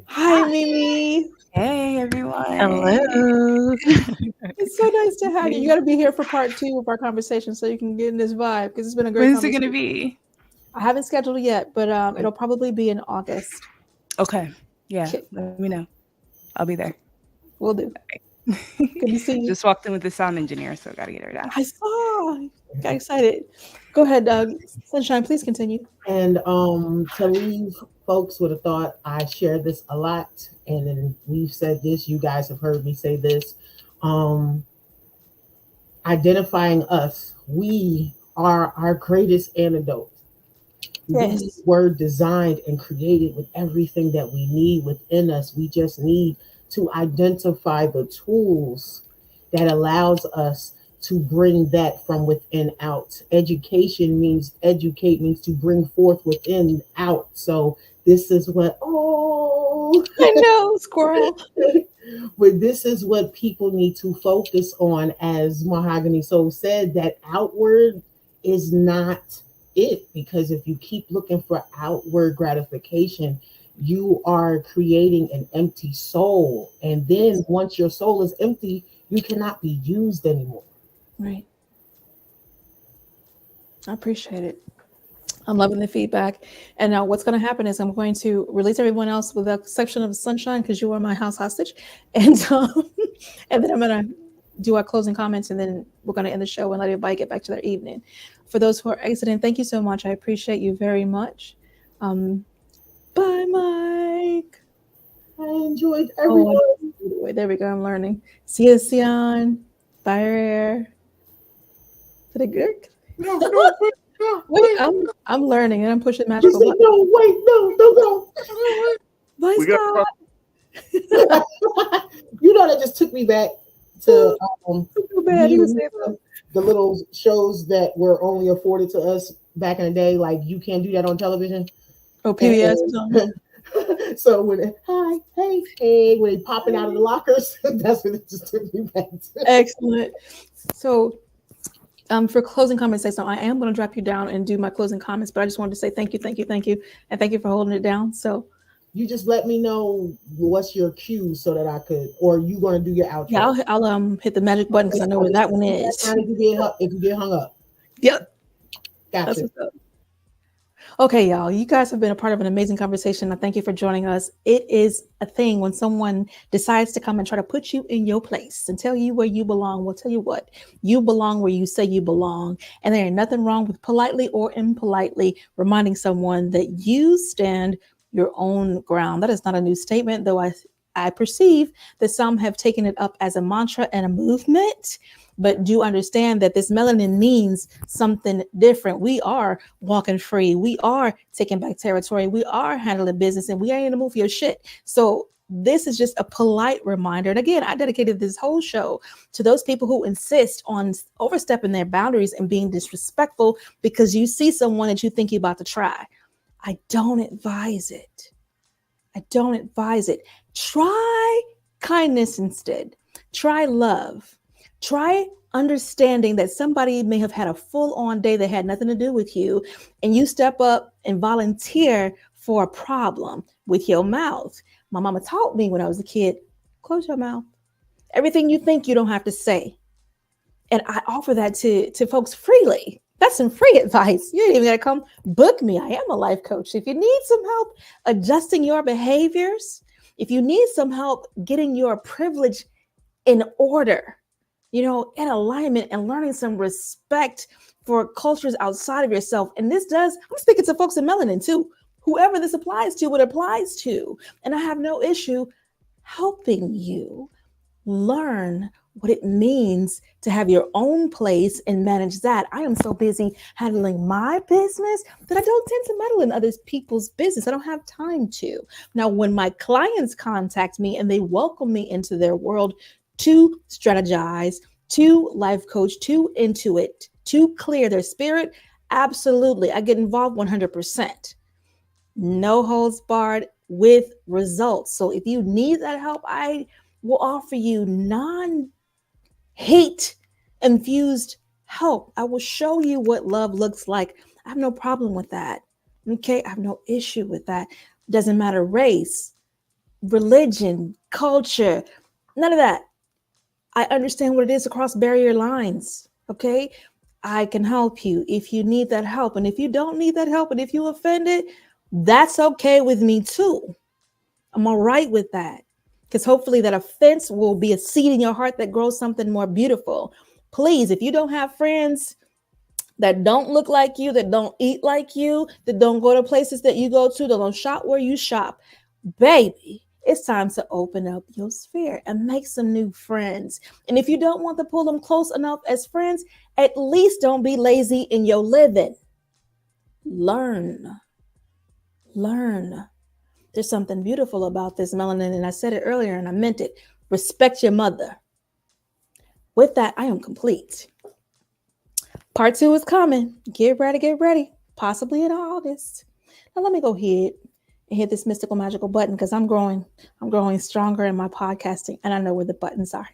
S2: Hi, Mimi.
S10: Hey, everyone.
S8: Hello.
S2: It's so nice to have you. You got to be here for part 2 of our conversation so you can get in this vibe, because it's been a great
S10: When's it
S2: conversation.
S10: going to be?
S2: I haven't scheduled it yet, but it'll probably be in August.
S10: Okay. Yeah. Let me know. I'll be there.
S2: Will do. Good to see you.
S10: Just walked in with the sound engineer, so got to get her down.
S2: I saw. Got excited. Go ahead, Sunshine. Please continue.
S6: And to leave folks with a thought, I share this a lot, and then we've said this. You guys have heard me say this. Identifying us, we are our greatest antidote.
S2: Yes.
S6: We were designed and created with everything that we need within us. We just need to identify the tools that allows us to bring that from within out. Education means to bring forth within out. So this is what,
S2: I know, squirrel.
S6: But this is what people need to focus on, as Mahogany Soul said, that outward is not it, because if you keep looking for outward gratification, you are creating an empty soul. And then once your soul is empty, you cannot be used anymore.
S2: Right. I appreciate it. I'm loving the feedback. And now what's going to happen is I'm going to release everyone else with the exception of Sunshine, because you are my house hostage. And and then I'm going to do our closing comments, and then we're going to end the show and let everybody get back to their evening. For those who are exiting, thank you so much. I appreciate you very much. Bye, Mike.
S6: I enjoyed everyone.
S2: Oh, there we go. I'm learning. See you, Sion. Bye, Rare. Did it good?
S4: No,
S2: Wait, I'm learning and I'm pushing
S6: You
S2: magical
S6: said,
S2: buttons.
S6: no, wait, no, don't go.
S2: Bye,
S4: we got
S2: Scott.
S6: You know, that just took me back to
S2: Too bad. He was saying
S6: the little shows that were only afforded to us back in the day. Like, you can't do that on television.
S2: oh, PBS or something.
S6: So when hi, hey, when they popping out of the lockers, that's what it just took me back to.
S2: Excellent. So for closing comments, so I am going to drop you down and do my closing comments, but I just wanted to say thank you, and thank you for holding it down. So
S6: you just let me know what's your cue so that I could, or you going to do your outro.
S2: Yeah, I'll hit the magic button because I know where that one is.
S6: If you get hung up.
S2: Yep.
S6: Gotcha.
S2: Okay, y'all, you guys have been a part of an amazing conversation. I thank you for joining us. It is a thing when someone decides to come and try to put you in your place and tell you where you belong. Well, tell you what, you belong where you say you belong. And there ain't nothing wrong with politely or impolitely reminding someone that you stand your own ground. That is not a new statement, though I perceive that some have taken it up as a mantra and a movement. But do understand that this melanin means something different. We are walking free. We are taking back territory. We are handling business, and we ain't in the mood for your shit. So this is just a polite reminder. And again, I dedicated this whole show to those people who insist on overstepping their boundaries and being disrespectful because you see someone that you think you're about to try. I don't advise it. I don't advise it. Try kindness instead. Try love. Try understanding that somebody may have had a full-on day that had nothing to do with you, and you step up and volunteer for a problem with your mouth. My mama taught me when I was a kid, close your mouth. Everything you think, you don't have to say. And I offer that to folks freely. That's some free advice. You ain't even got to come book me. I am a life coach. If you need some help adjusting your behaviors, if you need some help getting your privilege in order, in alignment and learning some respect for cultures outside of yourself. And I'm speaking to folks in melanin too, whoever this applies to, what applies to. And I have no issue helping you learn what it means to have your own place and manage that. I am so busy handling my business that I don't tend to meddle in other people's business. I don't have time to. Now, when my clients contact me and they welcome me into their world to strategize, to life coach, to intuit, to clear their spirit, absolutely. I get involved 100%. No holds barred with results. So if you need that help, I will offer you non-hate infused help. I will show you what love looks like. I have no problem with that. Okay, I have no issue with that. Doesn't matter race, religion, culture, none of that. I understand what it is to cross barrier lines. Okay, I can help you if you need that help. And if you don't need that help, and if you offended, that's okay with me too. I'm all right with that. Because hopefully that offense will be a seed in your heart that grows something more beautiful. Please, if you don't have friends that don't look like you, that don't eat like you, that don't go to places that you go to, that don't shop where you shop, baby, it's time to open up your sphere and make some new friends. And if you don't want to pull them close enough as friends, at least don't be lazy in your living. Learn. There's something beautiful about this melanin, and I said it earlier and I meant it. Respect your mother. With that, I am complete. Part 2 is coming. Get ready. Possibly in August. Now let me go ahead and hit this mystical magical button because I'm growing stronger in my podcasting and I know where the buttons are.